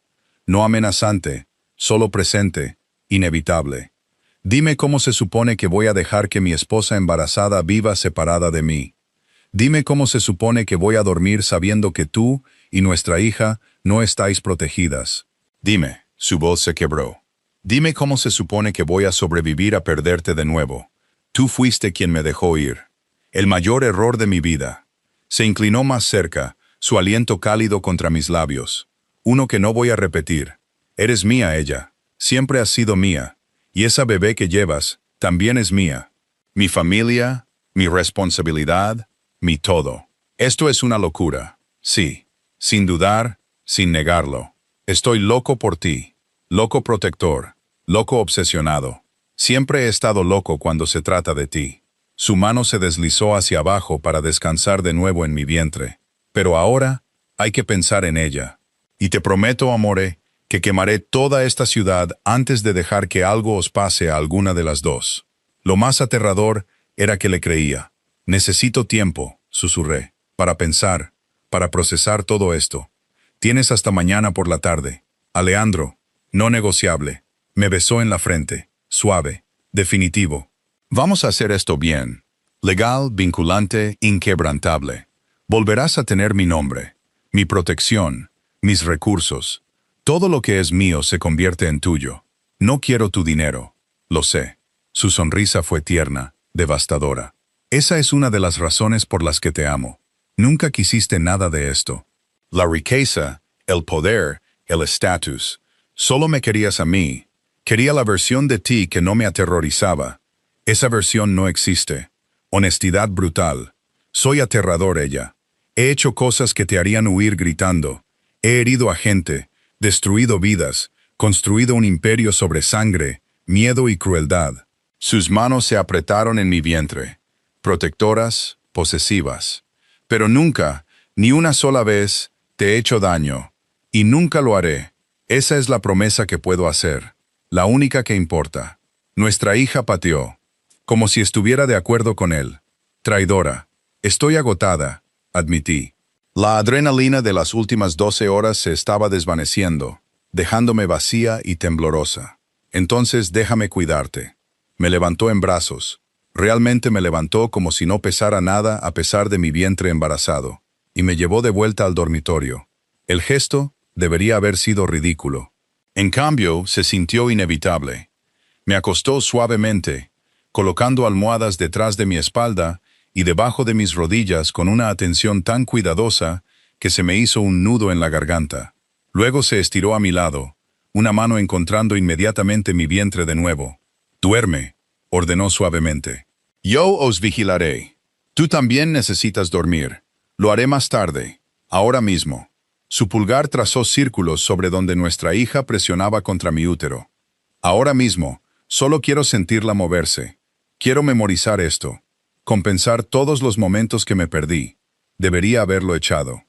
No amenazante, solo presente, inevitable. Dime cómo se supone que voy a dejar que mi esposa embarazada viva separada de mí. Dime cómo se supone que voy a dormir sabiendo que tú y nuestra hija no estáis protegidas. Dime, su voz se quebró. Dime cómo se supone que voy a sobrevivir a perderte de nuevo. Tú fuiste quien me dejó ir. El mayor error de mi vida. Se inclinó más cerca, su aliento cálido contra mis labios. Uno que no voy a repetir. Eres mía ella. Siempre has sido mía. Y esa bebé que llevas también es mía. Mi familia, mi responsabilidad, mi todo. Esto es una locura. Sí, sin dudar, sin negarlo. Estoy loco por ti. Loco protector. Loco obsesionado. Siempre he estado loco cuando se trata de ti. Su mano se deslizó hacia abajo para descansar de nuevo en mi vientre. Pero ahora hay que pensar en ella. Y te prometo, amore, que quemaré toda esta ciudad antes de dejar que algo os pase a alguna de las dos. Lo más aterrador era que le creía. Necesito tiempo, susurré, para pensar, para procesar todo esto. Tienes hasta mañana por la tarde. Alejandro, no negociable. Me besó en la frente, suave, definitivo. Vamos a hacer esto bien. Legal, vinculante, inquebrantable. Volverás a tener mi nombre, mi protección, mis recursos. Todo lo que es mío se convierte en tuyo. No quiero tu dinero. Lo sé. Su sonrisa fue tierna, devastadora. Esa es una de las razones por las que te amo. Nunca quisiste nada de esto. La riqueza, el poder, el estatus. Solo me querías a mí. Quería la versión de ti que no me aterrorizaba. Esa versión no existe. Honestidad brutal. Soy aterrador ella. He hecho cosas que te harían huir gritando. He herido a gente, destruido vidas, construido un imperio sobre sangre, miedo y crueldad. Sus manos se apretaron en mi vientre, protectoras, posesivas. Pero nunca, ni una sola vez, te he hecho daño. Y nunca lo haré. Esa es la promesa que puedo hacer. La única que importa. Nuestra hija pateó. Como si estuviera de acuerdo con él. Traidora. Estoy agotada, admití. La adrenalina de las últimas 12 horas se estaba desvaneciendo, dejándome vacía y temblorosa. Entonces déjame cuidarte. Me levantó en brazos. Realmente me levantó como si no pesara nada a pesar de mi vientre embarazado, y me llevó de vuelta al dormitorio. El gesto debería haber sido ridículo. En cambio, se sintió inevitable. Me acostó suavemente, colocando almohadas detrás de mi espalda y debajo de mis rodillas con una atención tan cuidadosa que se me hizo un nudo en la garganta. Luego se estiró a mi lado, una mano encontrando inmediatamente mi vientre de nuevo. «Duerme», ordenó suavemente. «Yo os vigilaré. Tú también necesitas dormir. Lo haré más tarde, ahora mismo». Su pulgar trazó círculos sobre donde nuestra hija presionaba contra mi útero. «Ahora mismo, solo quiero sentirla moverse. Quiero memorizar esto. Compensar todos los momentos que me perdí. Debería haberlo echado.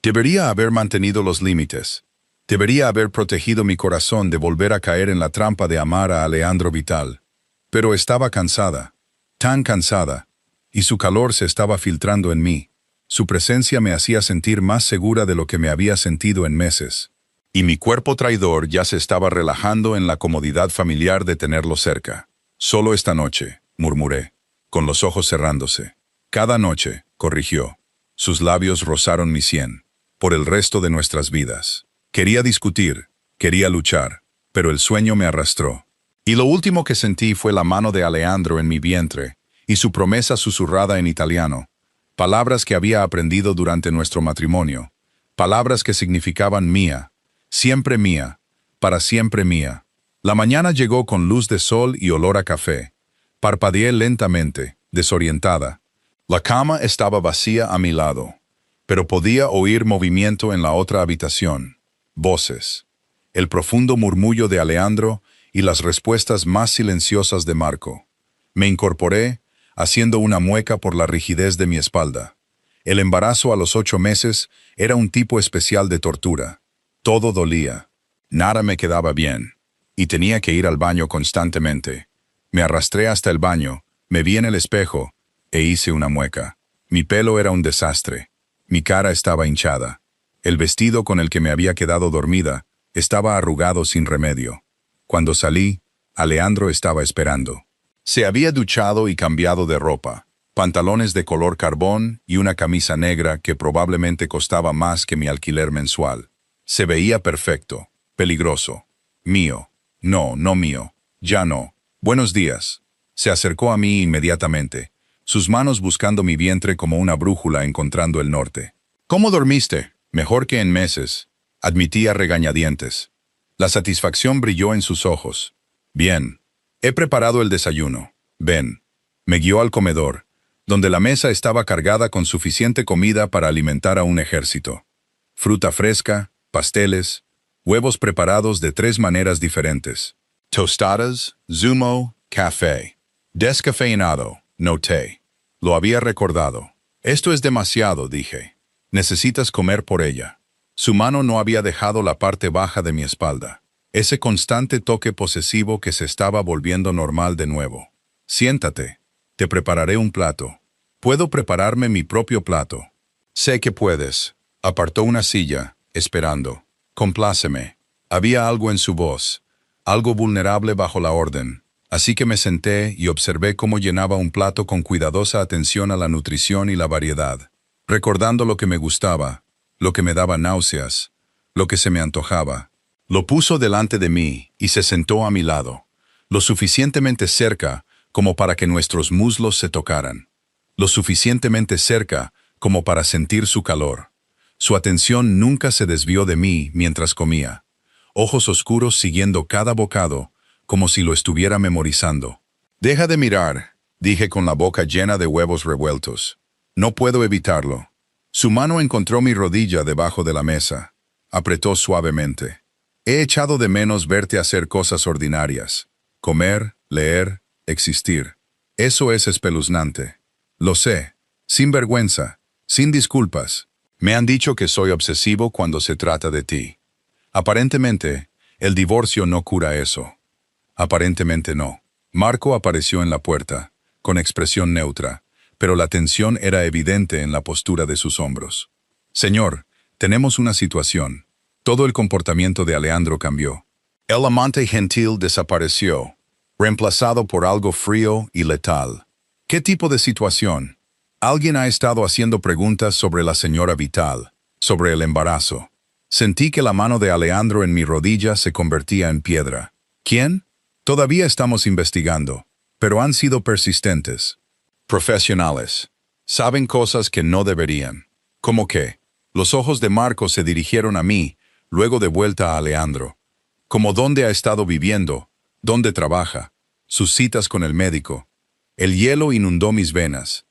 Debería haber mantenido los límites. Debería haber protegido mi corazón de volver a caer en la trampa de amar a Alejandro Vital. Pero estaba cansada, tan cansada, y su calor se estaba filtrando en mí. Su presencia me hacía sentir más segura de lo que me había sentido en meses. Y mi cuerpo traidor ya se estaba relajando en la comodidad familiar de tenerlo cerca. Solo esta noche, murmuré, con los ojos cerrándose. Cada noche, corrigió. Sus labios rozaron mi sien. Por el resto de nuestras vidas. Quería discutir, quería luchar, pero el sueño me arrastró. Y lo último que sentí fue la mano de Alejandro en mi vientre, y su promesa susurrada en italiano. Palabras que había aprendido durante nuestro matrimonio. Palabras que significaban mía, siempre mía, para siempre mía. La mañana llegó con luz de sol y olor a café. Parpadeé lentamente, desorientada. La cama estaba vacía a mi lado, pero podía oír movimiento en la otra habitación. Voces. El profundo murmullo de Alejandro y las respuestas más silenciosas de Marco. Me incorporé, haciendo una mueca por la rigidez de mi espalda. El embarazo a los 8 meses era un tipo especial de tortura. Todo dolía. Nada me quedaba bien. Y tenía que ir al baño constantemente. Me arrastré hasta el baño, me vi en el espejo, e hice una mueca. Mi pelo era un desastre. Mi cara estaba hinchada. El vestido con el que me había quedado dormida estaba arrugado sin remedio. Cuando salí, Alejandro estaba esperando. Se había duchado y cambiado de ropa, pantalones de color carbón y una camisa negra que probablemente costaba más que mi alquiler mensual. Se veía perfecto, peligroso. Mío. No, no mío. Ya no. Buenos días. Se acercó a mí inmediatamente, sus manos buscando mi vientre como una brújula encontrando el norte. ¿Cómo dormiste? Mejor que en meses, admití a regañadientes. La satisfacción brilló en sus ojos. Bien. He preparado el desayuno. Ven. Me guió al comedor, donde la mesa estaba cargada con suficiente comida para alimentar a un ejército. Fruta fresca, pasteles, huevos preparados de 3 maneras diferentes. Tostadas, zumo, café. Descafeinado, noté. Lo había recordado. Esto es demasiado, dije. Necesitas comer por ella. Su mano no había dejado la parte baja de mi espalda. Ese constante toque posesivo que se estaba volviendo normal de nuevo. Siéntate. Te prepararé un plato. Puedo prepararme mi propio plato. Sé que puedes. Apartó una silla, esperando. Compláceme. Había algo en su voz, algo vulnerable bajo la orden. Así que me senté y observé cómo llenaba un plato con cuidadosa atención a la nutrición y la variedad, recordando lo que me gustaba, lo que me daba náuseas, lo que se me antojaba. Lo puso delante de mí y se sentó a mi lado, lo suficientemente cerca como para que nuestros muslos se tocaran, lo suficientemente cerca como para sentir su calor. Su atención nunca se desvió de mí mientras comía, ojos oscuros siguiendo cada bocado, como si lo estuviera memorizando. Deja de mirar, dije con la boca llena de huevos revueltos. No puedo evitarlo. Su mano encontró mi rodilla debajo de la mesa. Apretó suavemente. He echado de menos verte hacer cosas ordinarias. Comer, leer, existir. Eso es espeluznante. Lo sé. Sin vergüenza. Sin disculpas. Me han dicho que soy obsesivo cuando se trata de ti. Aparentemente, el divorcio no cura eso. Aparentemente no. Marco apareció en la puerta, con expresión neutra, pero la tensión era evidente en la postura de sus hombros. Señor, tenemos una situación. Todo el comportamiento de Alejandro cambió. El amante gentil desapareció, reemplazado por algo frío y letal. ¿Qué tipo de situación? Alguien ha estado haciendo preguntas sobre la señora Vital, sobre el embarazo. Sentí que la mano de Alejandro en mi rodilla se convertía en piedra. ¿Quién? Todavía estamos investigando, pero han sido persistentes. Profesionales. Saben cosas que no deberían. ¿Cómo qué? Los ojos de Marco se dirigieron a mí, luego de vuelta a Alejandro. Como dónde ha estado viviendo, dónde trabaja, sus citas con el médico. El hielo inundó mis venas.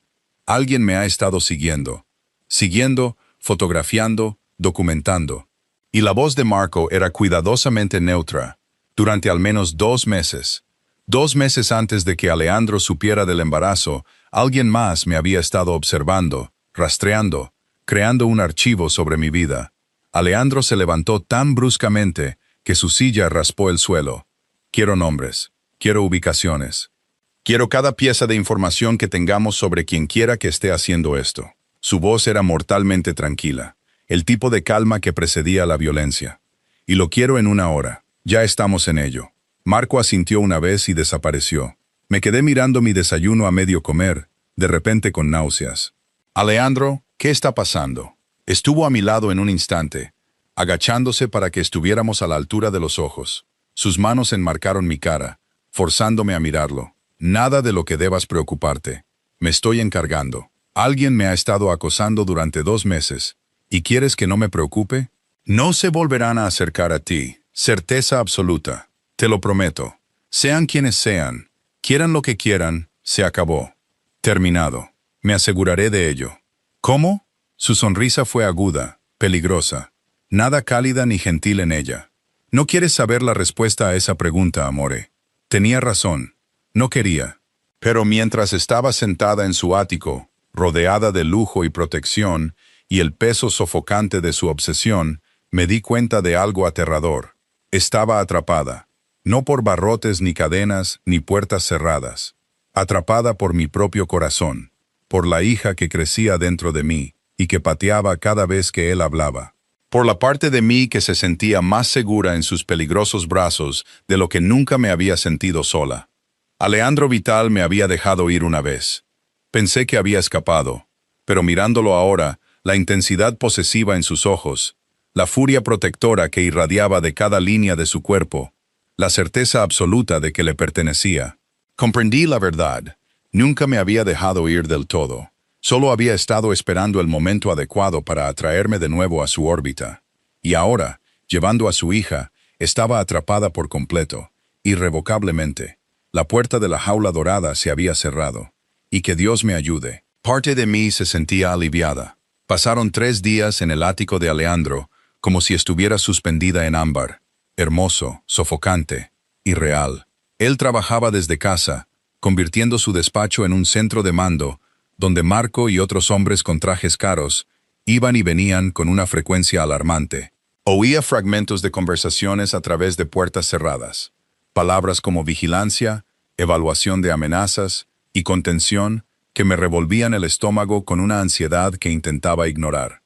Alguien me ha estado siguiendo. Siguiendo, fotografiando, documentando. Y la voz de Marco era cuidadosamente neutra. Durante al menos 2 meses. 2 meses antes de que Alejandro supiera del embarazo, alguien más me había estado observando, rastreando, creando un archivo sobre mi vida. Alejandro se levantó tan bruscamente que su silla raspó el suelo. Quiero nombres. Quiero ubicaciones. Quiero cada pieza de información que tengamos sobre quien quiera que esté haciendo esto. Su voz era mortalmente tranquila, el tipo de calma que precedía a la violencia. Y lo quiero en 1 hora. Ya estamos en ello. Marco asintió una vez y desapareció. Me quedé mirando mi desayuno a medio comer, de repente con náuseas. Alejandro, ¿qué está pasando? Estuvo a mi lado en un instante, agachándose para que estuviéramos a la altura de los ojos. Sus manos enmarcaron mi cara, forzándome a mirarlo. Nada de lo que debas preocuparte. Me estoy encargando. Alguien me ha estado acosando durante 2 meses. ¿Y quieres que no me preocupe? No se volverán a acercar a ti. Certeza absoluta. Te lo prometo. Sean quienes sean. Quieran lo que quieran. Se acabó. Terminado. Me aseguraré de ello. ¿Cómo? Su sonrisa fue aguda, peligrosa. Nada cálida ni gentil en ella. No quieres saber la respuesta a esa pregunta, amore. Tenía razón. No quería. Pero mientras estaba sentada en su ático, rodeada de lujo y protección, y el peso sofocante de su obsesión, me di cuenta de algo aterrador. Estaba atrapada. No por barrotes ni cadenas ni puertas cerradas. Atrapada por mi propio corazón. Por la hija que crecía dentro de mí, y que pateaba cada vez que él hablaba. Por la parte de mí que se sentía más segura en sus peligrosos brazos de lo que nunca me había sentido sola. Alejandro Vital me había dejado ir una vez. Pensé que había escapado, pero mirándolo ahora, la intensidad posesiva en sus ojos, la furia protectora que irradiaba de cada línea de su cuerpo, la certeza absoluta de que le pertenecía. Comprendí la verdad. Nunca me había dejado ir del todo. Solo había estado esperando el momento adecuado para atraerme de nuevo a su órbita. Y ahora, llevando a su hija, estaba atrapada por completo, irrevocablemente. La puerta de la jaula dorada se había cerrado. Y que Dios me ayude. Parte de mí se sentía aliviada. Pasaron 3 días en el ático de Alejandro, como si estuviera suspendida en ámbar. Hermoso, sofocante, irreal. Él trabajaba desde casa, convirtiendo su despacho en un centro de mando, donde Marco y otros hombres con trajes caros iban y venían con una frecuencia alarmante. Oía fragmentos de conversaciones a través de puertas cerradas. Palabras como vigilancia, evaluación de amenazas y contención que me revolvían el estómago con una ansiedad que intentaba ignorar.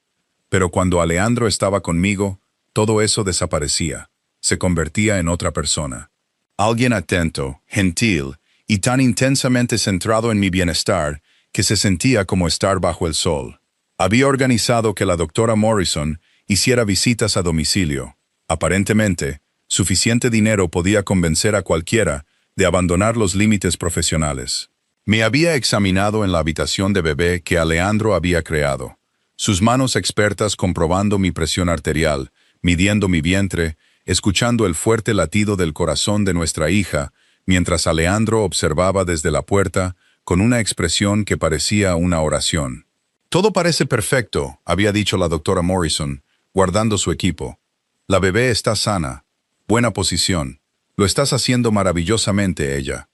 Pero cuando Alejandro estaba conmigo, todo eso desaparecía. Se convertía en otra persona. Alguien atento, gentil y tan intensamente centrado en mi bienestar que se sentía como estar bajo el sol. Había organizado que la doctora Morrison hiciera visitas a domicilio. Aparentemente, suficiente dinero podía convencer a cualquiera de abandonar los límites profesionales. Me había examinado en la habitación de bebé que Alejandro había creado. Sus manos expertas comprobando mi presión arterial, midiendo mi vientre, escuchando el fuerte latido del corazón de nuestra hija, mientras Alejandro observaba desde la puerta con una expresión que parecía una oración. Todo parece perfecto, había dicho la doctora Morrison, guardando su equipo. La bebé está sana. Buena posición. Lo estás haciendo maravillosamente, ella.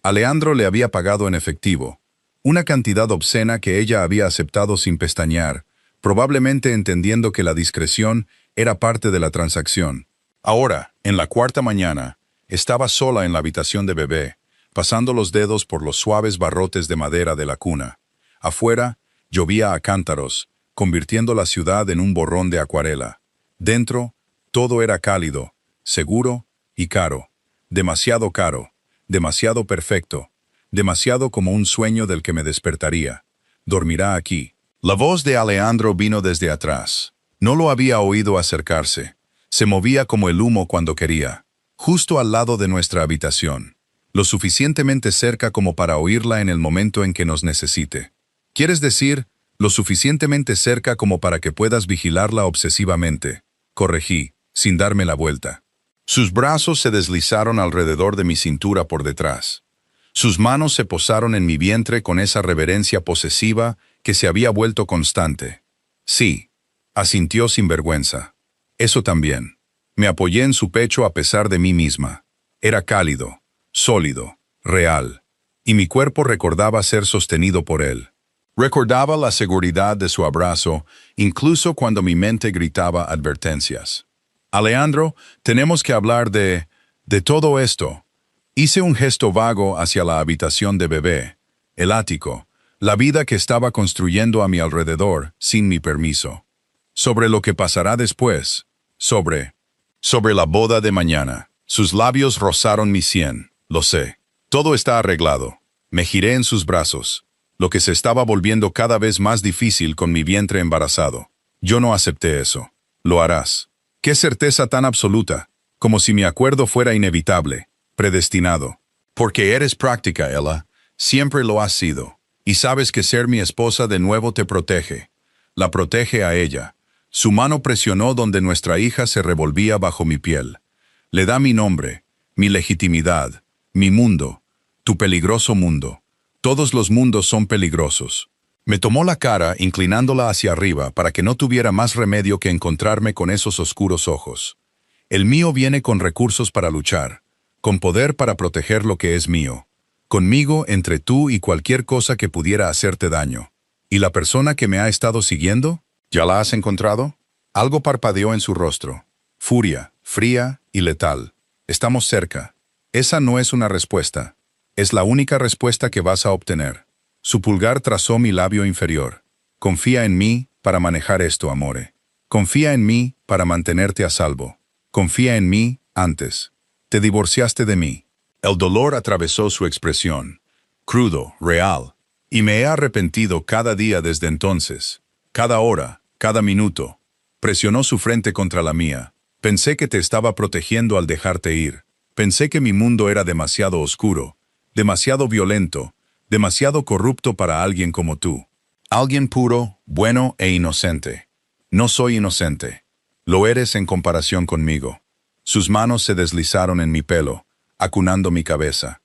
Alejandro le había pagado en efectivo. Una cantidad obscena que ella había aceptado sin pestañear, probablemente entendiendo que la discreción era parte de la transacción. Ahora, en la 4ª mañana, estaba sola en la habitación de bebé, pasando los dedos por los suaves barrotes de madera de la cuna. Afuera, llovía a cántaros, convirtiendo la ciudad en un borrón de acuarela. Dentro, todo era cálido, seguro y caro. Demasiado caro, demasiado perfecto, demasiado como un sueño del que me despertaría. Dormirá aquí. La voz de Alejandro vino desde atrás. No lo había oído acercarse. Se movía como el humo cuando quería, justo al lado de nuestra habitación. Lo suficientemente cerca como para oírla en el momento en que nos necesite. ¿Quieres decir, lo suficientemente cerca como para que puedas vigilarla obsesivamente? Corregí, sin darme la vuelta. Sus brazos se deslizaron alrededor de mi cintura por detrás. Sus manos se posaron en mi vientre con esa reverencia posesiva que se había vuelto constante. Sí, asintió sin vergüenza. Eso también. Me apoyé en su pecho a pesar de mí misma. Era cálido, sólido, real, y mi cuerpo recordaba ser sostenido por él. Recordaba la seguridad de su abrazo, incluso cuando mi mente gritaba advertencias. Alejandro, tenemos que hablar de todo esto. Hice un gesto vago hacia la habitación de bebé, el ático, la vida que estaba construyendo a mi alrededor sin mi permiso. Sobre lo que pasará después, sobre la boda de mañana. Sus labios rozaron mi sien, lo sé. Todo está arreglado. Me giré en sus brazos, lo que se estaba volviendo cada vez más difícil con mi vientre embarazado. Yo no acepté eso. Lo harás. Qué certeza tan absoluta, como si mi acuerdo fuera inevitable, predestinado. Porque eres práctica, Ella, siempre lo has sido, y sabes que ser mi esposa de nuevo te protege. La protege a ella. Su mano presionó donde nuestra hija se revolvía bajo mi piel. Le da mi nombre, mi legitimidad, mi mundo, tu peligroso mundo. Todos los mundos son peligrosos. Me tomó la cara inclinándola hacia arriba para que no tuviera más remedio que encontrarme con esos oscuros ojos. El mío viene con recursos para luchar, con poder para proteger lo que es mío. Conmigo entre tú y cualquier cosa que pudiera hacerte daño. ¿Y la persona que me ha estado siguiendo? ¿Ya la has encontrado? Algo parpadeó en su rostro. Furia, fría y letal. Estamos cerca. Esa no es una respuesta. Es la única respuesta que vas a obtener. Su pulgar trazó mi labio inferior. Confía en mí para manejar esto, amore. Confía en mí para mantenerte a salvo. Confía en mí antes. Te divorciaste de mí. El dolor atravesó su expresión. Crudo, real. Y me he arrepentido cada día desde entonces. Cada hora, cada minuto. Presionó su frente contra la mía. Pensé que te estaba protegiendo al dejarte ir. Pensé que mi mundo era demasiado oscuro, demasiado violento, demasiado corrupto para alguien como tú. Alguien puro, bueno e inocente. No soy inocente. Lo eres en comparación conmigo. Sus manos se deslizaron en mi pelo, acunando mi cabeza.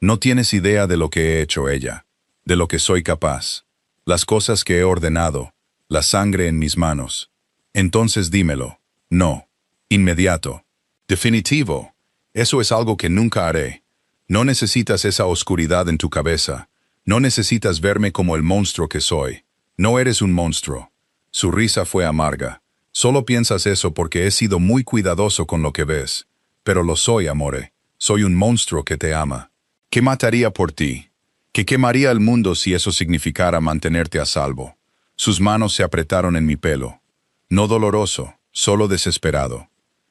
No tienes idea de lo que he hecho ella, de lo que soy capaz, las cosas que he ordenado, la sangre en mis manos. Entonces dímelo. No. Inmediato. Definitivo. Eso es algo que nunca haré. No necesitas esa oscuridad en tu cabeza. No necesitas verme como el monstruo que soy. No eres un monstruo. Su risa fue amarga. Solo piensas eso porque he sido muy cuidadoso con lo que ves. Pero lo soy, amore. Soy un monstruo que te ama. ¿Qué mataría por ti? ¿Qué quemaría el mundo si eso significara mantenerte a salvo? Sus manos se apretaron en mi pelo. No doloroso, solo desesperado.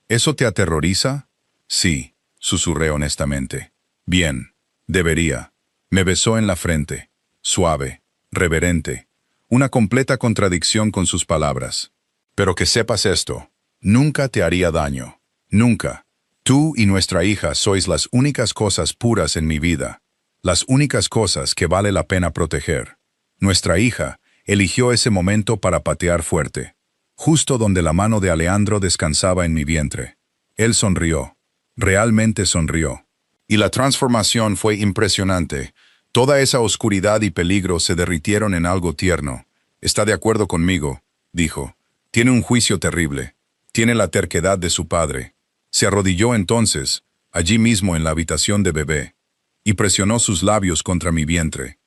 ¿Eso te aterroriza? Sí, susurré honestamente. Bien, debería. Me besó en la frente, suave, reverente, una completa contradicción con sus palabras. Pero que sepas esto, nunca te haría daño, nunca. Tú y nuestra hija sois las únicas cosas puras en mi vida, las únicas cosas que vale la pena proteger. Nuestra hija eligió ese momento para patear fuerte, justo donde la mano de Alejandro descansaba en mi vientre. Él sonrió, realmente sonrió. Y la transformación fue impresionante. Toda esa oscuridad y peligro se derritieron en algo tierno. Está de acuerdo conmigo, dijo. Tiene un juicio terrible. Tiene la terquedad de su padre. Se arrodilló entonces, allí mismo en la habitación de bebé, y presionó sus labios contra mi vientre.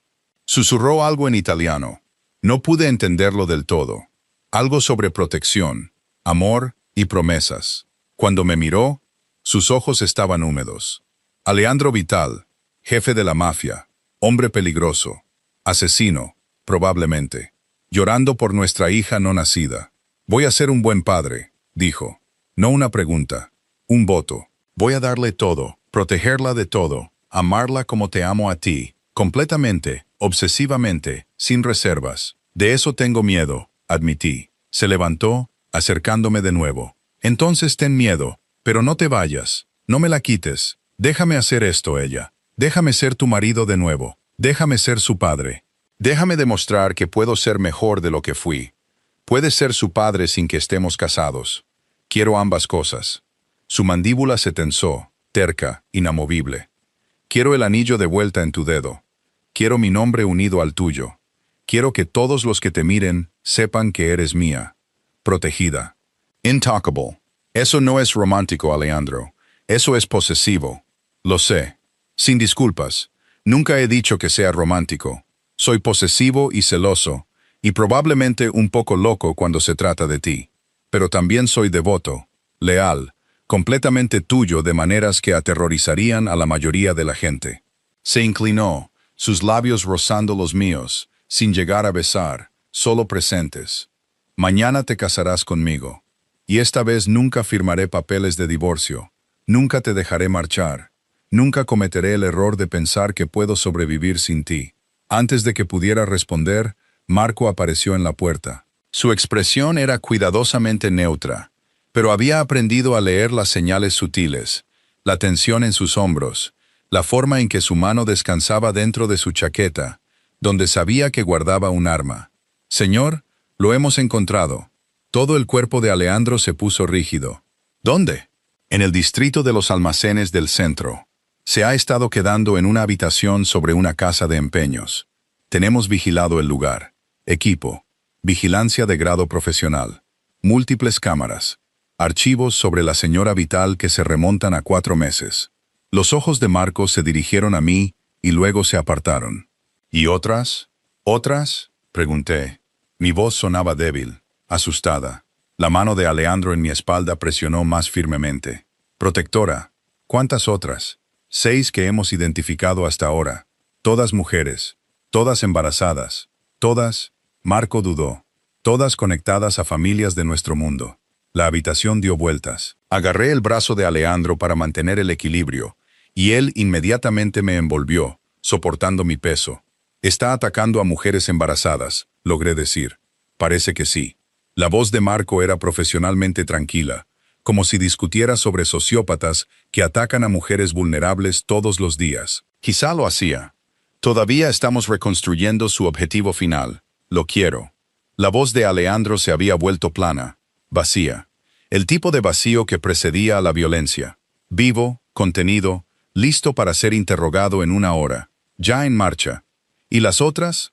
Susurró algo en italiano. No pude entenderlo del todo. Algo sobre protección, amor y promesas. Cuando me miró, sus ojos estaban húmedos. Alejandro Vital, jefe de la mafia, hombre peligroso, asesino, probablemente, llorando por nuestra hija no nacida. Voy a ser un buen padre, dijo. No una pregunta, un voto. Voy a darle todo, protegerla de todo, amarla como te amo a ti, completamente, obsesivamente, sin reservas. De eso tengo miedo, admití. Se levantó, acercándome de nuevo. Entonces ten miedo, pero no te vayas, no me la quites. Déjame hacer esto, ella. Déjame ser tu marido de nuevo. Déjame ser su padre. Déjame demostrar que puedo ser mejor de lo que fui. Puedes ser su padre sin que estemos casados. Quiero ambas cosas. Su mandíbula se tensó, terca, inamovible. Quiero el anillo de vuelta en tu dedo. Quiero mi nombre unido al tuyo. Quiero que todos los que te miren sepan que eres mía. Protegida. Intalkable. Eso no es romántico, Alejandro. Eso es posesivo. Lo sé. Sin disculpas. Nunca he dicho que sea romántico. Soy posesivo y celoso, y probablemente un poco loco cuando se trata de ti. Pero también soy devoto, leal, completamente tuyo de maneras que aterrorizarían a la mayoría de la gente. Se inclinó, sus labios rozando los míos, sin llegar a besar, solo presentes. Mañana te casarás conmigo. Y esta vez nunca firmaré papeles de divorcio. Nunca te dejaré marchar. Nunca cometeré el error de pensar que puedo sobrevivir sin ti. Antes de que pudiera responder, Marco apareció en la puerta. Su expresión era cuidadosamente neutra, pero había aprendido a leer las señales sutiles, la tensión en sus hombros, la forma en que su mano descansaba dentro de su chaqueta, donde sabía que guardaba un arma. «Señor, lo hemos encontrado». Todo el cuerpo de Alejandro se puso rígido. «¿Dónde?» «En el distrito de los almacenes del centro. Se ha estado quedando en una habitación sobre una casa de empeños. Tenemos vigilado el lugar. Equipo. Vigilancia de grado profesional. Múltiples cámaras. Archivos sobre la señora Vital que se remontan a 4 meses». Los ojos de Marco se dirigieron a mí y luego se apartaron. «¿Y otras? ¿Otras?», pregunté. Mi voz sonaba débil, asustada. La mano de Alejandro en mi espalda presionó más firmemente. «Protectora, ¿cuántas otras?» «6 que hemos identificado hasta ahora. Todas mujeres. Todas embarazadas. Todas», Marco dudó, «todas conectadas a familias de nuestro mundo». La habitación dio vueltas. Agarré el brazo de Alejandro para mantener el equilibrio, y él inmediatamente me envolvió, soportando mi peso. «¿Está atacando a mujeres embarazadas?», logré decir. «Parece que sí». La voz de Marco era profesionalmente tranquila, como si discutiera sobre sociópatas que atacan a mujeres vulnerables todos los días. Quizá lo hacía. «Todavía estamos reconstruyendo su objetivo final. Lo quiero». La voz de Alejandro se había vuelto plana, vacía. El tipo de vacío que precedía a la violencia. Vivo, contenido, listo para ser interrogado en 1 hora. Ya en marcha. ¿Y las otras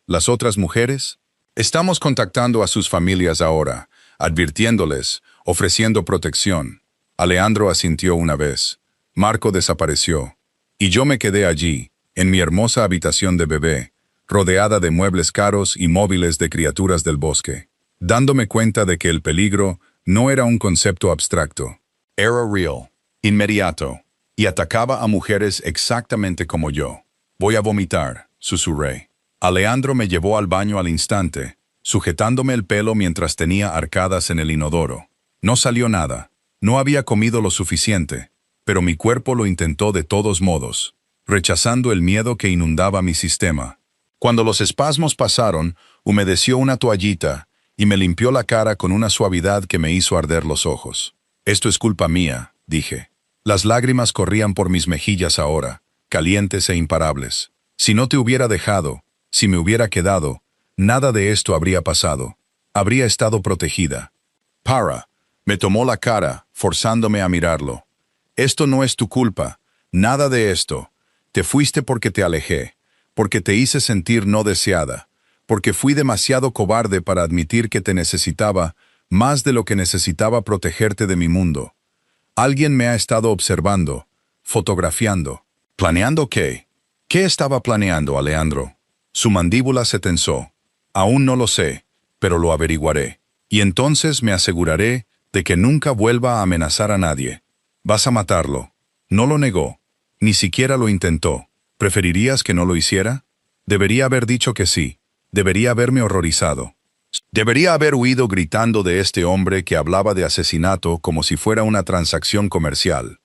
mujeres? Estamos contactando a sus familias ahora, advirtiéndoles, ofreciendo protección. Alejandro asintió una vez. Marco desapareció. Y yo me quedé allí, en mi hermosa habitación de bebé, rodeada de muebles caros y móviles de criaturas del bosque, dándome cuenta de que el peligro no era un concepto abstracto. Era real, inmediato, y atacaba a mujeres exactamente como yo. «Voy a vomitar», susurré. Alejandro me llevó al baño al instante, sujetándome el pelo mientras tenía arcadas en el inodoro. No salió nada. No había comido lo suficiente, pero mi cuerpo lo intentó de todos modos, rechazando el miedo que inundaba mi sistema. Cuando los espasmos pasaron, humedeció una toallita y me limpió la cara con una suavidad que me hizo arder los ojos. «Esto es culpa mía», dije. Las lágrimas corrían por mis mejillas ahora, calientes e imparables. Si no te hubiera dejado, si me hubiera quedado, nada de esto habría pasado. Habría estado protegida. «Para», me tomó la cara, forzándome a mirarlo. «Esto no es tu culpa, nada de esto. Te fuiste porque te alejé, porque te hice sentir no deseada, porque fui demasiado cobarde para admitir que te necesitaba más de lo que necesitaba protegerte de mi mundo. Alguien me ha estado observando, fotografiando». «¿Planeando qué?» «¿Qué estaba planeando, Alejandro?» Su mandíbula se tensó. «Aún no lo sé, pero lo averiguaré. Y entonces me aseguraré de que nunca vuelva a amenazar a nadie. Vas a matarlo». No lo negó. Ni siquiera lo intentó. «¿Preferirías que no lo hiciera?» Debería haber dicho que sí. Debería haberme horrorizado. Debería haber huido gritando de este hombre que hablaba de asesinato como si fuera una transacción comercial.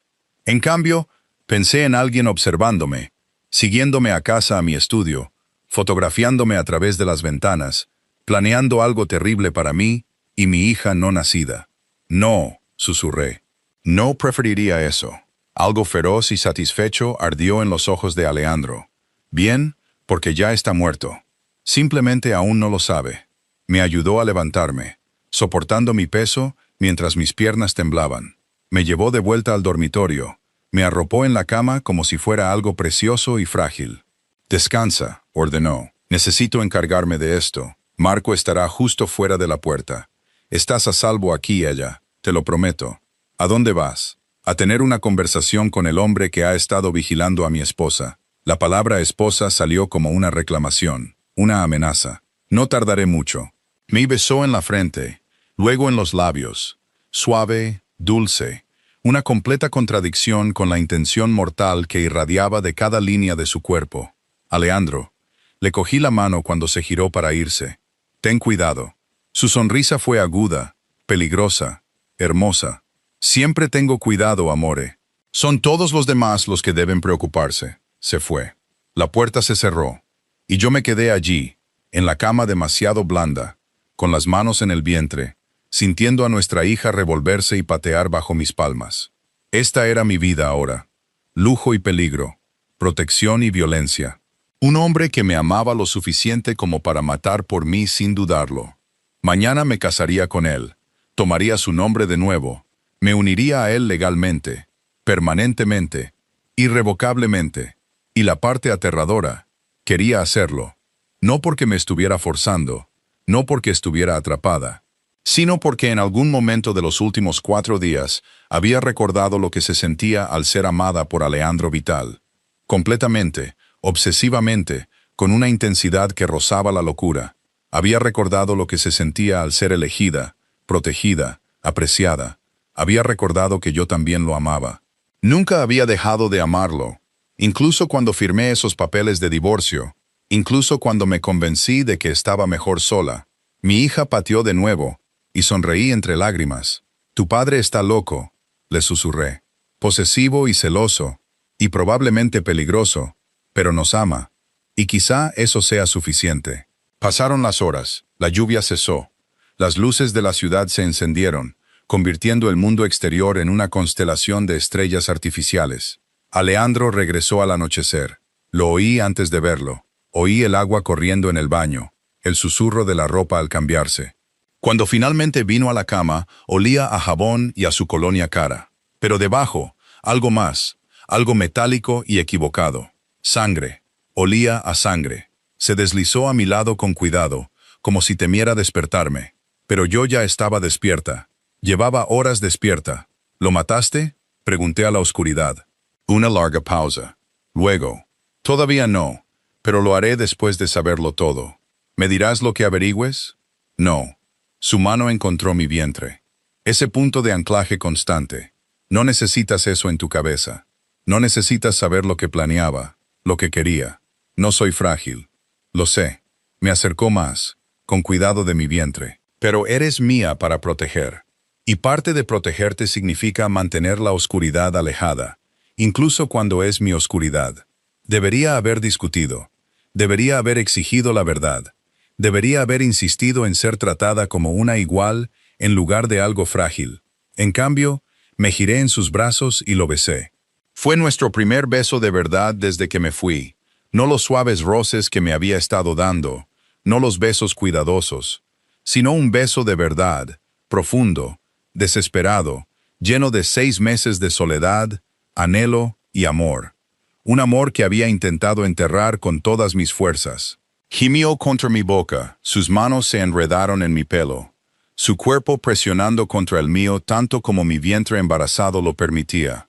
En cambio, pensé en alguien observándome, siguiéndome a casa a mi estudio, fotografiándome a través de las ventanas, planeando algo terrible para mí y mi hija no nacida. «No», susurré. «No preferiría eso». Algo feroz y satisfecho ardió en los ojos de Alejandro. «Bien, porque ya está muerto. Simplemente aún no lo sabe». Me ayudó a levantarme, soportando mi peso mientras mis piernas temblaban. Me llevó de vuelta al dormitorio. Me arropó en la cama como si fuera algo precioso y frágil. «Descansa», ordenó. «Necesito encargarme de esto. Marco estará justo fuera de la puerta. Estás a salvo aquí, ella, te lo prometo». «¿A dónde vas?» «A tener una conversación con el hombre que ha estado vigilando a mi esposa». La palabra esposa salió como una reclamación. una amenaza. No tardaré mucho. Me besó en la frente, luego en los labios. Suave, dulce. Una completa contradicción con la intención mortal que irradiaba de cada línea de su cuerpo. Alejandro. Le cogí la mano cuando se giró para irse. Ten cuidado. Su sonrisa fue aguda, peligrosa, hermosa. Siempre tengo cuidado, amore. Son todos los demás los que deben preocuparse. Se fue. La puerta se cerró. Y yo me quedé allí, en la cama demasiado blanda, con las manos en el vientre, sintiendo a nuestra hija revolverse y patear bajo mis palmas. Esta era mi vida ahora. Lujo y peligro, protección y violencia. Un hombre que me amaba lo suficiente como para matar por mí sin dudarlo. Mañana me casaría con él, tomaría su nombre de nuevo, me uniría a él legalmente, permanentemente, irrevocablemente. Y la parte aterradora, quería hacerlo, no porque me estuviera forzando, no porque estuviera atrapada, sino porque en algún momento de los últimos 4 días había recordado lo que se sentía al ser amada por Alejandro Vital. Completamente, obsesivamente, con una intensidad que rozaba la locura. Había recordado lo que se sentía al ser elegida, protegida, apreciada. Había recordado que yo también lo amaba. Nunca había dejado de amarlo, incluso cuando firmé esos papeles de divorcio, incluso cuando me convencí de que estaba mejor sola. Mi hija pateó de nuevo, y sonreí entre lágrimas. Tu padre está loco, le susurré. Posesivo y celoso, y probablemente peligroso, pero nos ama, y quizá eso sea suficiente. Pasaron las horas, la lluvia cesó, las luces de la ciudad se encendieron, convirtiendo el mundo exterior en una constelación de estrellas artificiales. Alejandro regresó al anochecer. Lo oí antes de verlo. Oí el agua corriendo en el baño, el susurro de la ropa al cambiarse. Cuando finalmente vino a la cama, olía a jabón y a su colonia cara. Pero debajo, algo más, algo metálico y equivocado. Sangre. Olía a sangre. Se deslizó a mi lado con cuidado, como si temiera despertarme. Pero yo ya estaba despierta. Llevaba horas despierta. ¿Lo mataste?, pregunté a la oscuridad. Una larga pausa. Luego. Todavía no, pero lo haré después de saberlo todo. ¿Me dirás lo que averigües? No. Su mano encontró mi vientre. Ese punto de anclaje constante. No necesitas eso en tu cabeza. No necesitas saber lo que planeaba, lo que quería. No soy frágil. Lo sé. Me acercó más, con cuidado de mi vientre. Pero eres mía para proteger. Y parte de protegerte significa mantener la oscuridad alejada, incluso cuando es mi oscuridad. Debería haber discutido. Debería haber exigido la verdad. Debería haber insistido en ser tratada como una igual en lugar de algo frágil. En cambio, me giré en sus brazos y lo besé. Fue nuestro primer beso de verdad desde que me fui. No los suaves roces que me había estado dando, no los besos cuidadosos, sino un beso de verdad, profundo, desesperado, lleno de 6 meses de soledad, anhelo y amor. Un amor que había intentado enterrar con todas mis fuerzas. Gimió contra mi boca, sus manos se enredaron en mi pelo, su cuerpo presionando contra el mío tanto como mi vientre embarazado lo permitía.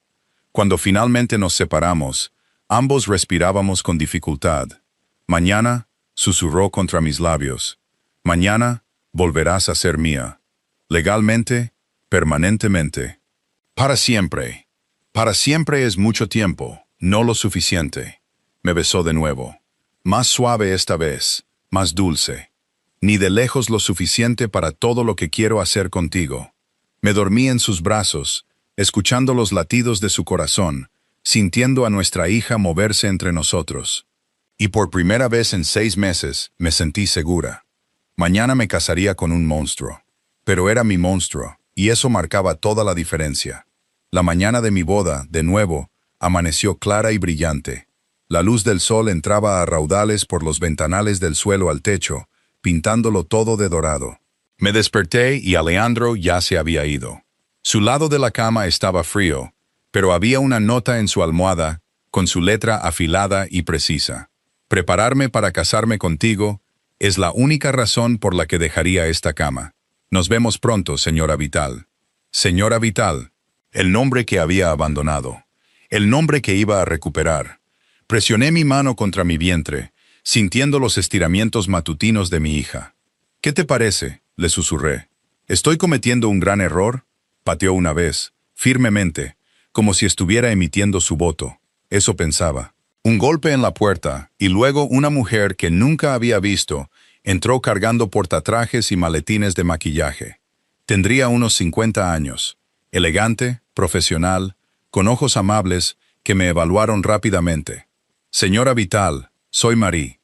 Cuando finalmente nos separamos, ambos respirábamos con dificultad. Mañana, susurró contra mis labios. Mañana, volverás a ser mía. Legalmente, permanentemente. Para siempre. Para siempre es mucho tiempo, no lo suficiente. Me besó de nuevo. Más suave esta vez, más dulce. Ni de lejos lo suficiente para todo lo que quiero hacer contigo. Me dormí en sus brazos, escuchando los latidos de su corazón, sintiendo a nuestra hija moverse entre nosotros. Y por primera vez en 6 meses me sentí segura. Mañana me casaría con un monstruo. Pero era mi monstruo, y eso marcaba toda la diferencia. La mañana de mi boda, de nuevo, amaneció clara y brillante. La luz del sol entraba a raudales por los ventanales del suelo al techo, pintándolo todo de dorado. Me desperté y Alejandro ya se había ido. Su lado de la cama estaba frío, pero había una nota en su almohada, con su letra afilada y precisa. Prepararme para casarme contigo es la única razón por la que dejaría esta cama. Nos vemos pronto, señora Vital. Señora Vital, el nombre que había abandonado, el nombre que iba a recuperar. Presioné mi mano contra mi vientre, sintiendo los estiramientos matutinos de mi hija. «¿Qué te parece?», le susurré. «¿Estoy cometiendo un gran error?». Pateó una vez, firmemente, como si estuviera emitiendo su voto. Eso pensaba. Un golpe en la puerta, y luego una mujer que nunca había visto entró cargando portatrajes y maletines de maquillaje. Tendría unos 50 años, elegante, profesional, con ojos amables que me evaluaron rápidamente. «Señora Vital, soy Marie.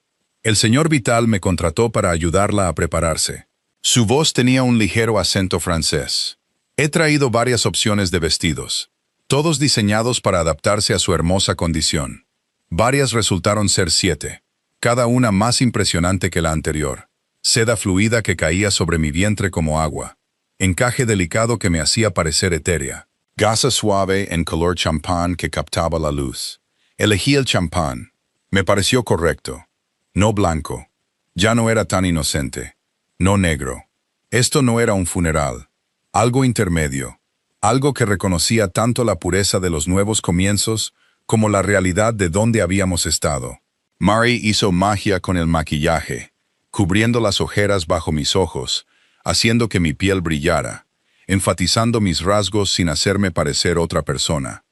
El señor Vital me contrató para ayudarla a prepararse». Su voz tenía un ligero acento francés. «He traído varias opciones de vestidos, todos diseñados para adaptarse a su hermosa condición. Varias resultaron ser 7, cada una más impresionante que la anterior. Seda fluida que caía sobre mi vientre como agua. Encaje delicado que me hacía parecer etérea. Gasa suave en color champán que captaba la luz. Elegí el champán. Me pareció correcto. No blanco. Ya no era tan inocente. No negro. Esto no era un funeral. Algo intermedio. Algo que reconocía tanto la pureza de los nuevos comienzos como la realidad de dónde habíamos estado. Marie hizo magia con el maquillaje, cubriendo las ojeras bajo mis ojos, haciendo que mi piel brillara, enfatizando mis rasgos sin hacerme parecer otra persona.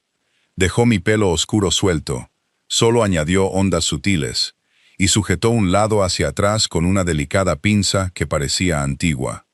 Dejó mi pelo oscuro suelto, solo añadió ondas sutiles, y sujetó un lado hacia atrás con una delicada pinza que parecía antigua.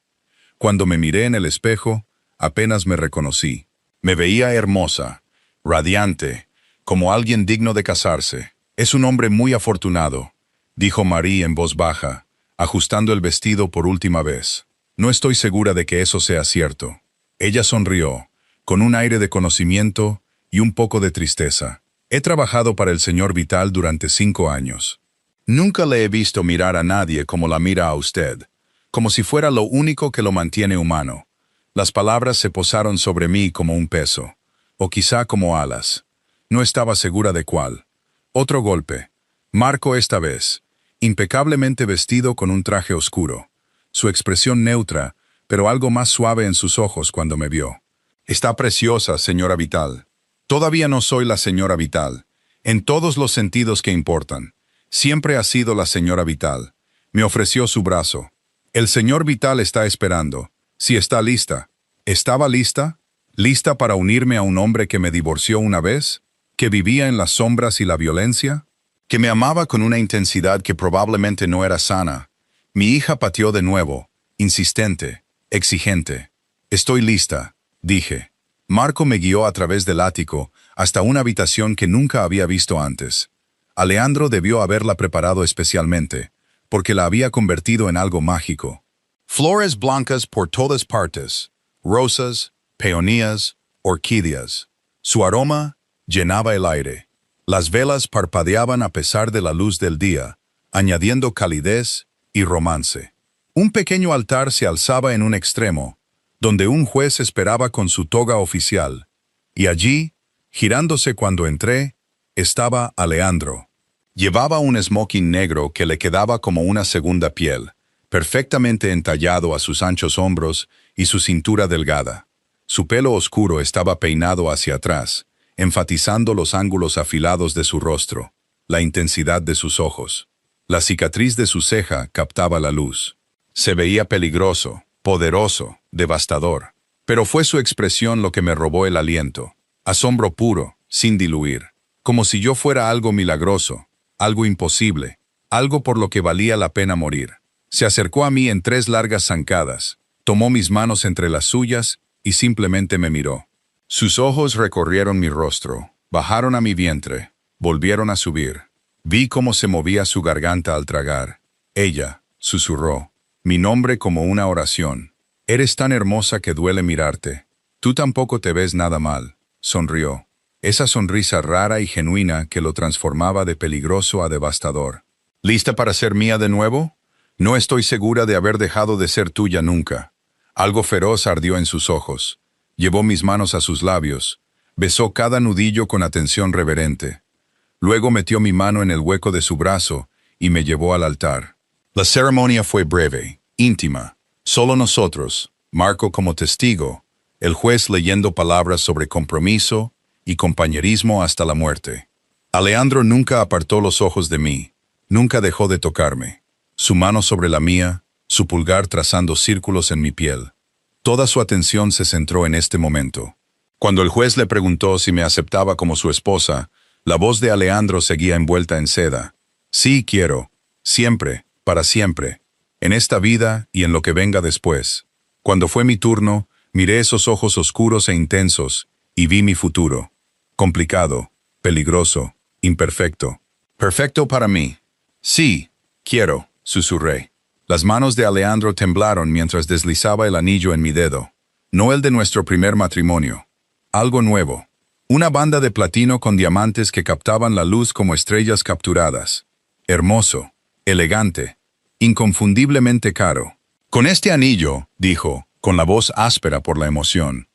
Cuando me miré en el espejo, apenas me reconocí. Me veía hermosa, radiante, como alguien digno de casarse. «Es un hombre muy afortunado», dijo Marie en voz baja, ajustando el vestido por última vez. «No estoy segura de que eso sea cierto». Ella sonrió, con un aire de conocimiento y un poco de tristeza. «He trabajado para el señor Vital durante 5 años. Nunca le he visto mirar a nadie como la mira a usted, como si fuera lo único que lo mantiene humano». Las palabras se posaron sobre mí como un peso, o quizá como alas. No estaba segura de cuál. Otro golpe. Marco esta vez, impecablemente vestido con un traje oscuro. Su expresión neutra, pero algo más suave en sus ojos cuando me vio. «Está preciosa, señora Vital». Todavía no soy la señora Vital, en todos los sentidos que importan. Siempre ha sido la señora Vital. Me ofreció su brazo. «El señor Vital está esperando. Si está lista». ¿Estaba lista? ¿Lista para unirme a un hombre que me divorció una vez? ¿Que vivía en las sombras y la violencia? ¿Que me amaba con una intensidad que probablemente no era sana? Mi hija pateó de nuevo, insistente, exigente. «Estoy lista», dije. Marco me guió a través del ático hasta una habitación que nunca había visto antes. Alejandro debió haberla preparado especialmente, porque la había convertido en algo mágico. Flores blancas por todas partes, rosas, peonías, orquídeas. Su aroma llenaba el aire. Las velas parpadeaban a pesar de la luz del día, añadiendo calidez y romance. Un pequeño altar se alzaba en un extremo, donde un juez esperaba con su toga oficial, y allí, girándose cuando entré, estaba Alejandro. Llevaba un smoking negro que le quedaba como una segunda piel, perfectamente entallado a sus anchos hombros y su cintura delgada. Su pelo oscuro estaba peinado hacia atrás, enfatizando los ángulos afilados de su rostro, la intensidad de sus ojos. La cicatriz de su ceja captaba la luz. Se veía peligroso, poderoso, devastador. Pero fue su expresión lo que me robó el aliento. Asombro puro, sin diluir. Como si yo fuera algo milagroso, algo imposible, algo por lo que valía la pena morir. Se acercó a mí en 3 largas zancadas, tomó mis manos entre las suyas y simplemente me miró. Sus ojos recorrieron mi rostro, bajaron a mi vientre, volvieron a subir. Vi cómo se movía su garganta al tragar. Ella susurró, mi nombre como una oración. «Eres tan hermosa que duele mirarte. Tú tampoco te ves nada mal», sonrió. Esa sonrisa rara y genuina que lo transformaba de peligroso a devastador. «¿Lista para ser mía de nuevo? No estoy segura de haber dejado de ser tuya nunca». Algo feroz ardió en sus ojos. Llevó mis manos a sus labios. Besó cada nudillo con atención reverente. Luego metió mi mano en el hueco de su brazo y me llevó al altar. La ceremonia fue breve, íntima. Solo nosotros, Marco como testigo, el juez leyendo palabras sobre compromiso y compañerismo hasta la muerte. Alejandro nunca apartó los ojos de mí. Nunca dejó de tocarme. Su mano sobre la mía, su pulgar trazando círculos en mi piel. Toda su atención se centró en este momento. Cuando el juez le preguntó si me aceptaba como su esposa, la voz de Alejandro seguía envuelta en seda. Sí, quiero. Siempre, para siempre. En esta vida y en lo que venga después. Cuando fue mi turno, miré esos ojos oscuros e intensos y vi mi futuro. Complicado, peligroso, imperfecto. Perfecto para mí. Sí, quiero, susurré. Las manos de Alejandro temblaron mientras deslizaba el anillo en mi dedo. No el de nuestro primer matrimonio. Algo nuevo. Una banda de platino con diamantes que captaban la luz como estrellas capturadas. Hermoso, elegante, inconfundiblemente caro. Con este anillo, dijo, con la voz áspera por la emoción,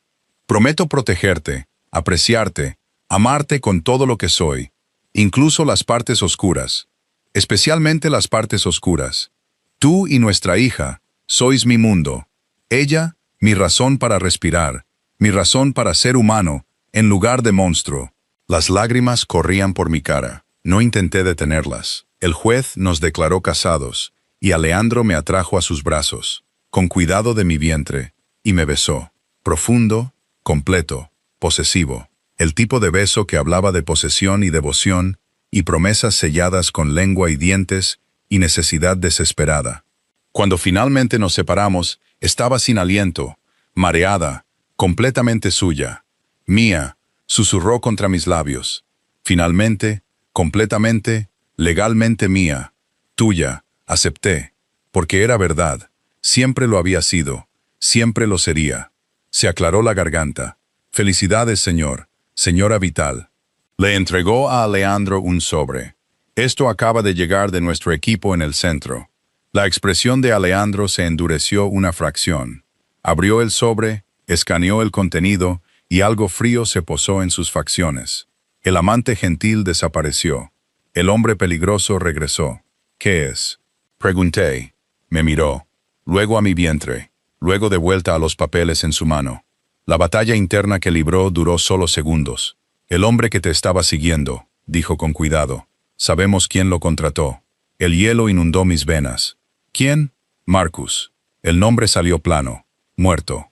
prometo protegerte, apreciarte, amarte con todo lo que soy, incluso las partes oscuras, especialmente las partes oscuras. Tú y nuestra hija, sois mi mundo. Ella, mi razón para respirar, mi razón para ser humano, en lugar de monstruo. Las lágrimas corrían por mi cara. No intenté detenerlas. El juez nos declaró casados, y Alejandro me atrajo a sus brazos, con cuidado de mi vientre, y me besó. Profundo, completo, posesivo. El tipo de beso que hablaba de posesión y devoción, y promesas selladas con lengua y dientes, y necesidad desesperada. Cuando finalmente nos separamos, estaba sin aliento, mareada, completamente suya. Mía, susurró contra mis labios. Finalmente, completamente, legalmente mía. Tuya, acepté. Porque era verdad. Siempre lo había sido. Siempre lo sería. Se aclaró la garganta. Felicidades, señor. Señora Vital. Le entregó a Alejandro un sobre. Esto acaba de llegar de nuestro equipo en el centro. La expresión de Alejandro se endureció una fracción. Abrió el sobre, escaneó el contenido y algo frío se posó en sus facciones. El amante gentil desapareció. El hombre peligroso regresó. ¿Qué es? Pregunté. Me miró. Luego a mi vientre. Luego de vuelta a los papeles en su mano. La batalla interna que libró duró solo segundos. El hombre que te estaba siguiendo, dijo con cuidado. Sabemos quién lo contrató. El hielo inundó mis venas. ¿Quién? Marcus. El nombre salió plano. Muerto.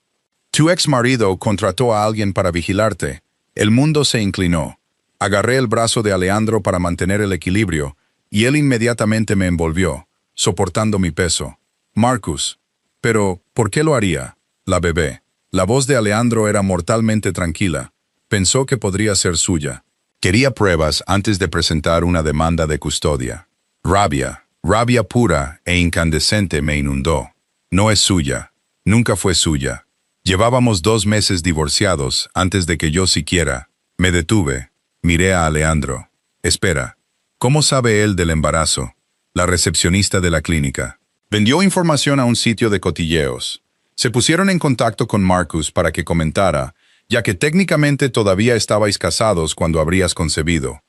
Tu ex marido contrató a alguien para vigilarte. El mundo se inclinó. Agarré el brazo de Alejandro para mantener el equilibrio, y él inmediatamente me envolvió, soportando mi peso. Marcus. Pero, ¿por qué lo haría? La bebé. La voz de Alejandro era mortalmente tranquila. Pensó que podría ser suya. Quería pruebas antes de presentar una demanda de custodia. Rabia pura e incandescente me inundó. No es suya. Nunca fue suya. Llevábamos 2 meses divorciados antes de que yo siquiera. Me detuve. Miré a Alejandro. Espera. ¿Cómo sabe él del embarazo? La recepcionista de la clínica. Vendió información a un sitio de cotilleos. Se pusieron en contacto con Marcus para que comentara, ya que técnicamente todavía estabais casados cuando habrías concebido.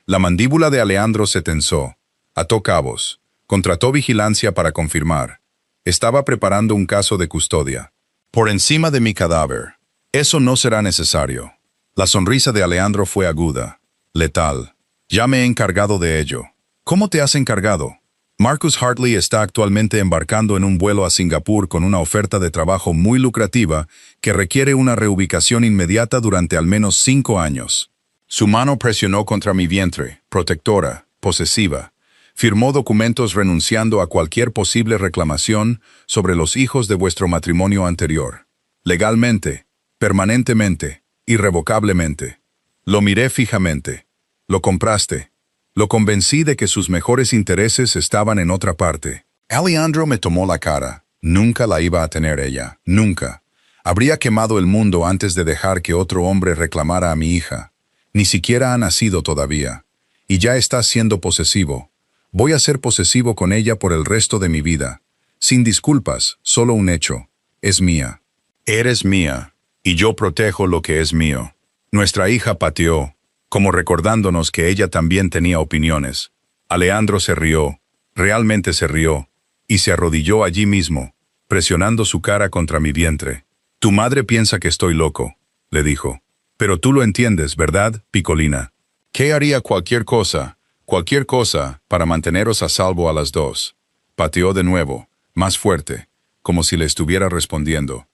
La mandíbula de Alejandro se tensó. Ató cabos. Contrató vigilancia para confirmar. Estaba preparando un caso de custodia. Por encima de mi cadáver. Eso no será necesario. La sonrisa de Alejandro fue aguda, letal. Ya me he encargado de ello. ¿Cómo te has encargado? Marcus Hartley está actualmente embarcando en un vuelo a Singapur con una oferta de trabajo muy lucrativa que requiere una reubicación inmediata durante al menos 5 años. Su mano presionó contra mi vientre, protectora, posesiva. Firmó documentos renunciando a cualquier posible reclamación sobre los hijos de vuestro matrimonio anterior. Legalmente, permanentemente, irrevocablemente. Lo miré fijamente. Lo compraste. Lo convencí de que sus mejores intereses estaban en otra parte. Alejandro me tomó la cara. Nunca la iba a tener ella. Nunca. Habría quemado el mundo antes de dejar que otro hombre reclamara a mi hija. Ni siquiera ha nacido todavía. Y ya está siendo posesivo. Voy a ser posesivo con ella por el resto de mi vida. Sin disculpas, solo un hecho. Es mía. Eres mía. Y yo protejo lo que es mío. Nuestra hija pateó, como recordándonos que ella también tenía opiniones. Alejandro se rió, realmente se rió, y se arrodilló allí mismo, presionando su cara contra mi vientre. Tu madre piensa que estoy loco, le dijo. Pero tú lo entiendes, ¿verdad, Picolina? ¿Qué haría cualquier cosa, Cualquier cosa para manteneros a salvo a las dos. Pateó de nuevo, más fuerte, como si le estuviera respondiendo.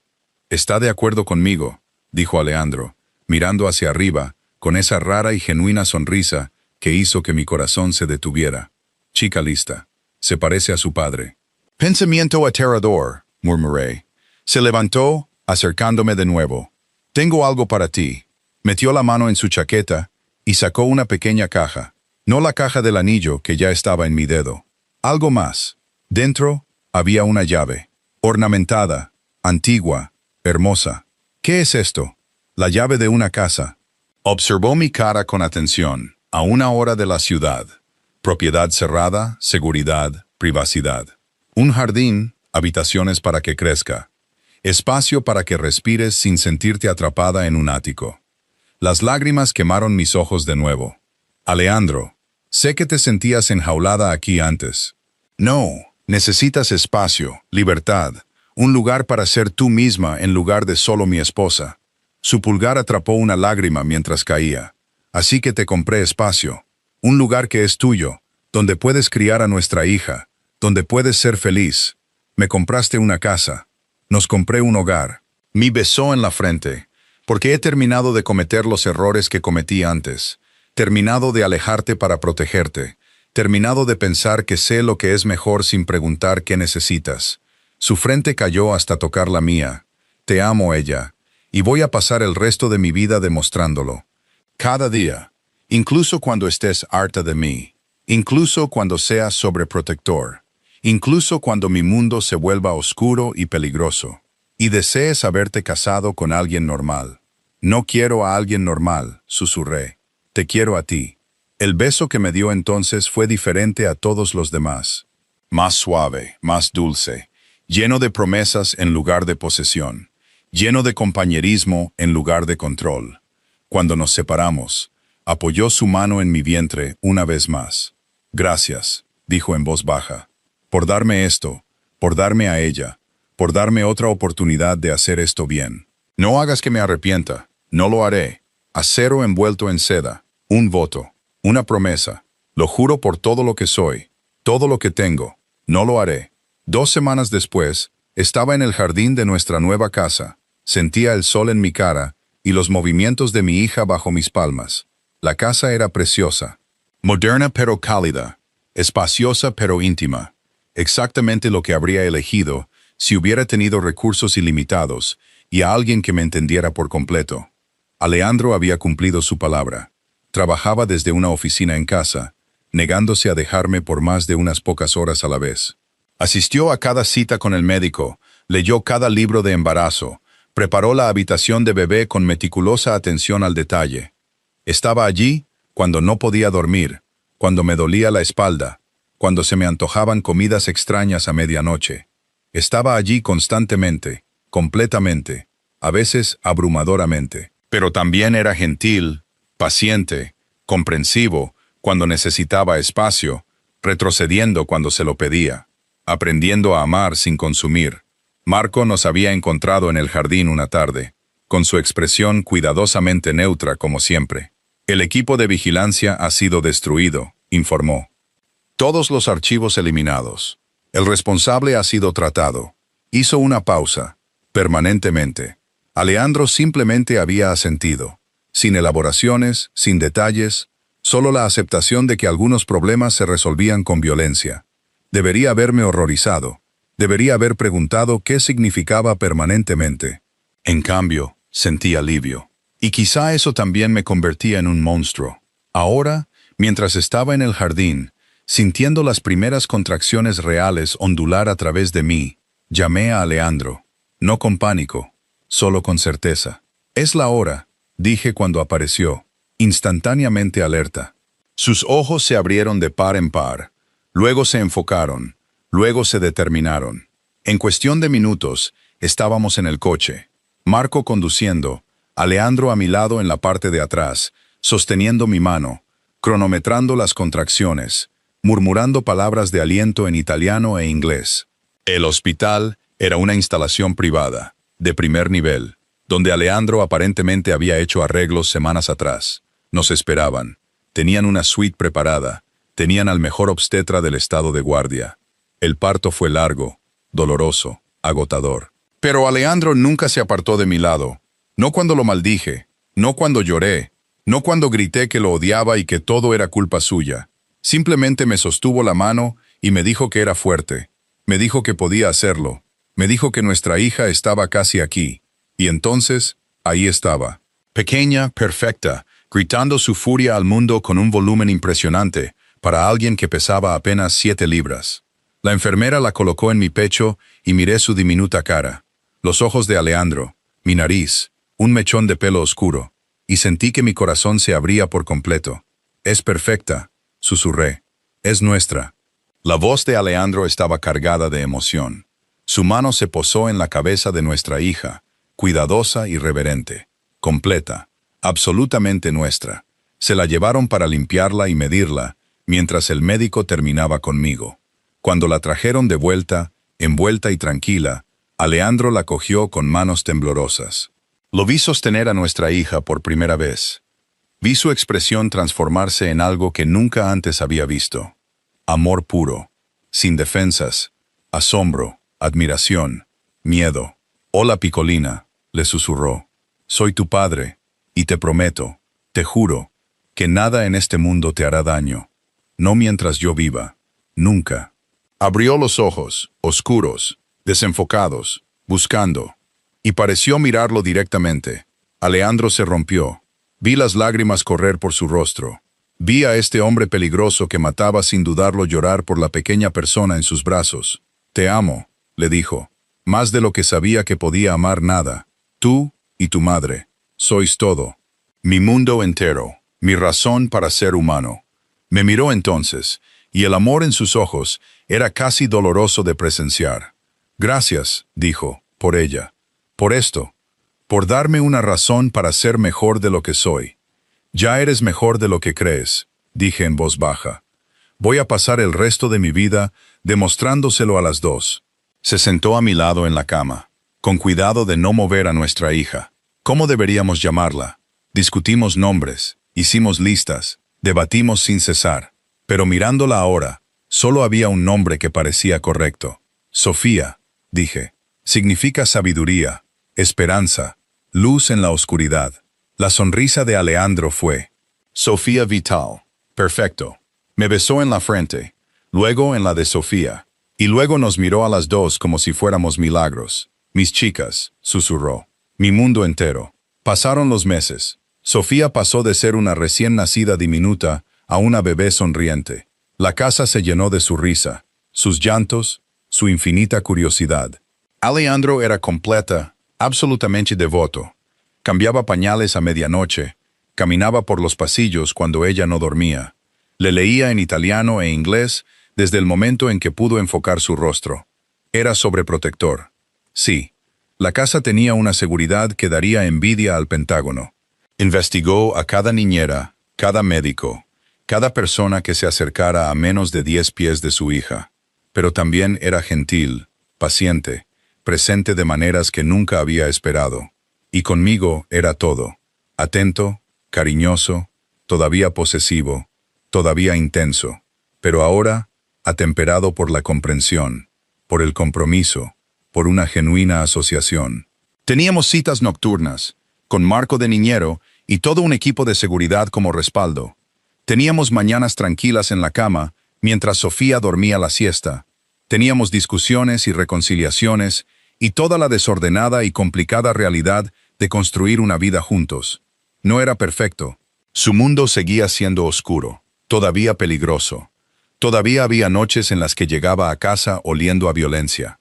«¿Está de acuerdo conmigo?», dijo Alejandro, mirando hacia arriba, con esa rara y genuina sonrisa que hizo que mi corazón se detuviera. Chica lista. Se parece a su padre. «Pensamiento aterrador», murmuré. Se levantó, acercándome de nuevo. «Tengo algo para ti». Metió la mano en su chaqueta y sacó una pequeña caja. No la caja del anillo que ya estaba en mi dedo. Algo más. Dentro había una llave. Ornamentada, antigua, hermosa. «¿Qué es esto?» «La llave de una casa». Observó mi cara con atención. A una hora de la ciudad. Propiedad cerrada, seguridad, privacidad. Un jardín, habitaciones para que crezca. Espacio para que respires sin sentirte atrapada en un ático. Las lágrimas quemaron mis ojos de nuevo. «Alejandro, sé que te sentías enjaulada aquí antes. No, necesitas espacio, libertad, un lugar para ser tú misma en lugar de solo mi esposa». Su pulgar atrapó una lágrima mientras caía. «Así que te compré espacio. Un lugar que es tuyo, donde puedes criar a nuestra hija, donde puedes ser feliz. Me compraste una casa. Nos compré un hogar». Me besó en la frente, porque he terminado de cometer los errores que cometí antes. Terminado de alejarte para protegerte. Terminado de pensar que sé lo que es mejor sin preguntar qué necesitas. Su frente cayó hasta tocar la mía. «Te amo, ella, y voy a pasar el resto de mi vida demostrándolo. Cada día, incluso cuando estés harta de mí, incluso cuando seas sobreprotector, incluso cuando mi mundo se vuelva oscuro y peligroso, y desees haberte casado con alguien normal». «No quiero a alguien normal», susurré. «Te quiero a ti». El beso que me dio entonces fue diferente a todos los demás. Más suave, más dulce, lleno de promesas en lugar de posesión, lleno de compañerismo en lugar de control. Cuando nos separamos, apoyó su mano en mi vientre una vez más. «Gracias», dijo en voz baja, «por darme esto, por darme a ella, por darme otra oportunidad de hacer esto bien. No hagas que me arrepienta, no lo haré. Acero envuelto en seda, un voto, una promesa. Lo juro por todo lo que soy, todo lo que tengo, no lo haré». 2 semanas después, estaba en el jardín de nuestra nueva casa. Sentía el sol en mi cara y los movimientos de mi hija bajo mis palmas. La casa era preciosa. Moderna pero cálida. Espaciosa pero íntima. Exactamente lo que habría elegido si hubiera tenido recursos ilimitados y a alguien que me entendiera por completo. Alejandro había cumplido su palabra. Trabajaba desde una oficina en casa, negándose a dejarme por más de unas pocas horas a la vez. Asistió a cada cita con el médico, leyó cada libro de embarazo, preparó la habitación de bebé con meticulosa atención al detalle. Estaba allí cuando no podía dormir, cuando me dolía la espalda, cuando se me antojaban comidas extrañas a medianoche. Estaba allí constantemente, completamente, a veces abrumadoramente. Pero también era gentil, paciente, comprensivo cuando necesitaba espacio, retrocediendo cuando se lo pedía, aprendiendo a amar sin consumir. Marco nos había encontrado en el jardín una tarde, con su expresión cuidadosamente neutra como siempre. «El equipo de vigilancia ha sido destruido», informó. «Todos los archivos eliminados. El responsable ha sido tratado». Hizo una pausa, permanentemente. Alejandro simplemente había asentido, sin elaboraciones, sin detalles, solo la aceptación de que algunos problemas se resolvían con violencia. Debería haberme horrorizado. Debería haber preguntado qué significaba permanentemente. En cambio, sentí alivio. Y quizá eso también me convertía en un monstruo. Ahora, mientras estaba en el jardín, sintiendo las primeras contracciones reales ondular a través de mí, llamé a Alejandro, no con pánico, solo con certeza. «Es la hora», dije cuando apareció, instantáneamente alerta. Sus ojos se abrieron de par en par, luego se enfocaron, luego se determinaron. En cuestión de minutos, estábamos en el coche, Marco conduciendo, Alejandro a mi lado en la parte de atrás, sosteniendo mi mano, cronometrando las contracciones, murmurando palabras de aliento en italiano e inglés. El hospital era una instalación privada, de primer nivel, donde Alejandro aparentemente había hecho arreglos semanas atrás. Nos esperaban. Tenían una suite preparada, Tenían al mejor obstetra del estado de guardia. El parto fue largo, doloroso, agotador. Pero Alejandro nunca se apartó de mi lado. No cuando lo maldije, no cuando lloré, no cuando grité que lo odiaba y que todo era culpa suya. Simplemente me sostuvo la mano y me dijo que era fuerte. Me dijo que podía hacerlo. Me dijo que nuestra hija estaba casi aquí. Y entonces, ahí estaba. Pequeña, perfecta, gritando su furia al mundo con un volumen impresionante para alguien que pesaba apenas 7 libras. La enfermera la colocó en mi pecho y miré su diminuta cara, los ojos de Alejandro, mi nariz, un mechón de pelo oscuro, y sentí que mi corazón se abría por completo. «Es perfecta», susurré. «Es nuestra». La voz de Alejandro estaba cargada de emoción. Su mano se posó en la cabeza de nuestra hija, cuidadosa y reverente, completa, absolutamente nuestra. Se la llevaron para limpiarla y medirla, mientras el médico terminaba conmigo. Cuando la trajeron de vuelta, envuelta y tranquila, Alejandro la cogió con manos temblorosas. Lo vi sostener a nuestra hija por primera vez. Vi su expresión transformarse en algo que nunca antes había visto. Amor puro, sin defensas, asombro, admiración, miedo. «Hola, Picolina», le susurró. «Soy tu padre, y te prometo, te juro, que nada en este mundo te hará daño. No mientras yo viva. Nunca». Abrió los ojos, oscuros, desenfocados, buscando, y pareció mirarlo directamente. Alejandro se rompió. Vi las lágrimas correr por su rostro. Vi a este hombre peligroso que mataba sin dudarlo llorar por la pequeña persona en sus brazos. «Te amo», le dijo, «más de lo que sabía que podía amar nada. Tú y tu madre. Sois todo. Mi mundo entero. Mi razón para ser humano». Me miró entonces, y el amor en sus ojos era casi doloroso de presenciar. «Gracias», dijo, «por ella. Por esto. Por darme una razón para ser mejor de lo que soy». «Ya eres mejor de lo que crees», dije en voz baja. «Voy a pasar el resto de mi vida demostrándoselo a las dos». Se sentó a mi lado en la cama, con cuidado de no mover a nuestra hija. ¿Cómo deberíamos llamarla? Discutimos nombres, hicimos listas, debatimos sin cesar. Pero mirándola ahora, solo había un nombre que parecía correcto. «Sofía», dije. «Significa sabiduría, esperanza, luz en la oscuridad». La sonrisa de Alejandro fue: «Sofía Vital. Perfecto». Me besó en la frente, luego en la de Sofía, y luego nos miró a las dos como si fuéramos milagros. «Mis chicas», susurró. «Mi mundo entero». Pasaron los meses. Sofía pasó de ser una recién nacida diminuta a una bebé sonriente. La casa se llenó de su risa, sus llantos, su infinita curiosidad. Alejandro era completa, absolutamente devoto. Cambiaba pañales a medianoche, caminaba por los pasillos cuando ella no dormía. Le leía en italiano e inglés desde el momento en que pudo enfocar su rostro. Era sobreprotector. Sí, la casa tenía una seguridad que daría envidia al Pentágono. Investigó a cada niñera, cada médico, cada persona que se acercara a menos de 10 pies de su hija. Pero también era gentil, paciente, presente de maneras que nunca había esperado. Y conmigo era todo: atento, cariñoso, todavía posesivo, todavía intenso, pero ahora atemperado por la comprensión, por el compromiso, por una genuina asociación. Teníamos citas nocturnas, con Marco de niñero y todo un equipo de seguridad como respaldo. Teníamos mañanas tranquilas en la cama, mientras Sofía dormía la siesta. Teníamos discusiones y reconciliaciones, y toda la desordenada y complicada realidad de construir una vida juntos. No era perfecto. Su mundo seguía siendo oscuro, todavía peligroso. Todavía había noches en las que llegaba a casa oliendo a violencia.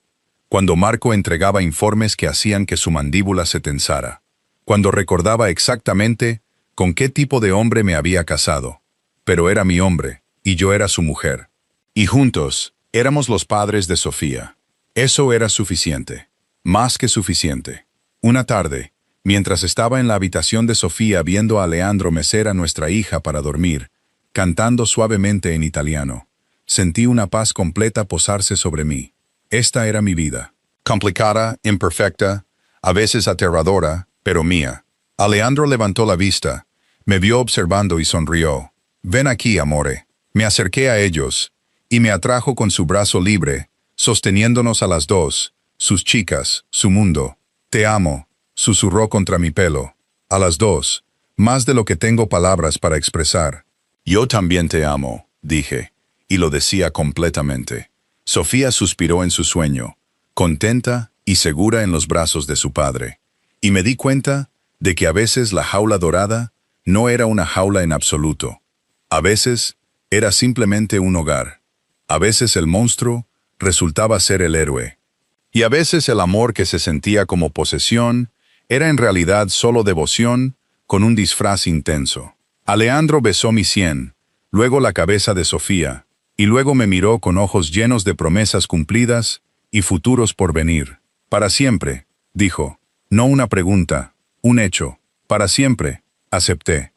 Cuando Marco entregaba informes que hacían que su mandíbula se tensara. Cuando recordaba exactamente con qué tipo de hombre me había casado. Pero era mi hombre, y yo era su mujer. Y juntos, éramos los padres de Sofía. Eso era suficiente. Más que suficiente. Una tarde, mientras estaba en la habitación de Sofía viendo a Alejandro mecer a nuestra hija para dormir, cantando suavemente en italiano, sentí una paz completa posarse sobre mí. Esta era mi vida. Complicada, imperfecta, a veces aterradora, pero mía. Alejandro levantó la vista, me vio observando y sonrió. «Ven aquí, amore», Me acerqué a ellos, y me atrajo con su brazo libre, sosteniéndonos a las dos, sus chicas, su mundo. Te amo, susurró contra mi pelo. A las dos, más de lo que tengo palabras para expresar. Yo también te amo, dije, y lo decía completamente. Sofía suspiró en su sueño, contenta y segura en los brazos de su padre. Y me di cuenta de que a veces la jaula dorada no era una jaula en absoluto. A veces era simplemente un hogar. A veces el monstruo resultaba ser el héroe. Y a veces el amor que se sentía como posesión era en realidad solo devoción con un disfraz intenso. Alejandro besó mi sien, luego la cabeza de Sofía, y luego me miró con ojos llenos de promesas cumplidas y futuros por venir. Para siempre, dijo. No una pregunta, un hecho. Para siempre, acepté.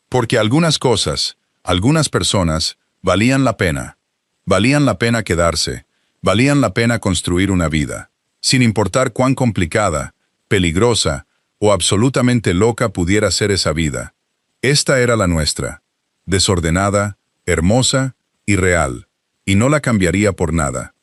Porque algunas cosas, algunas personas, valían la pena. Valían la pena quedarse, valían la pena construir una vida. Sin importar cuán complicada, peligrosa o absolutamente loca pudiera ser esa vida. Esta era la nuestra. Desordenada, hermosa y real. Y no la cambiaría por nada.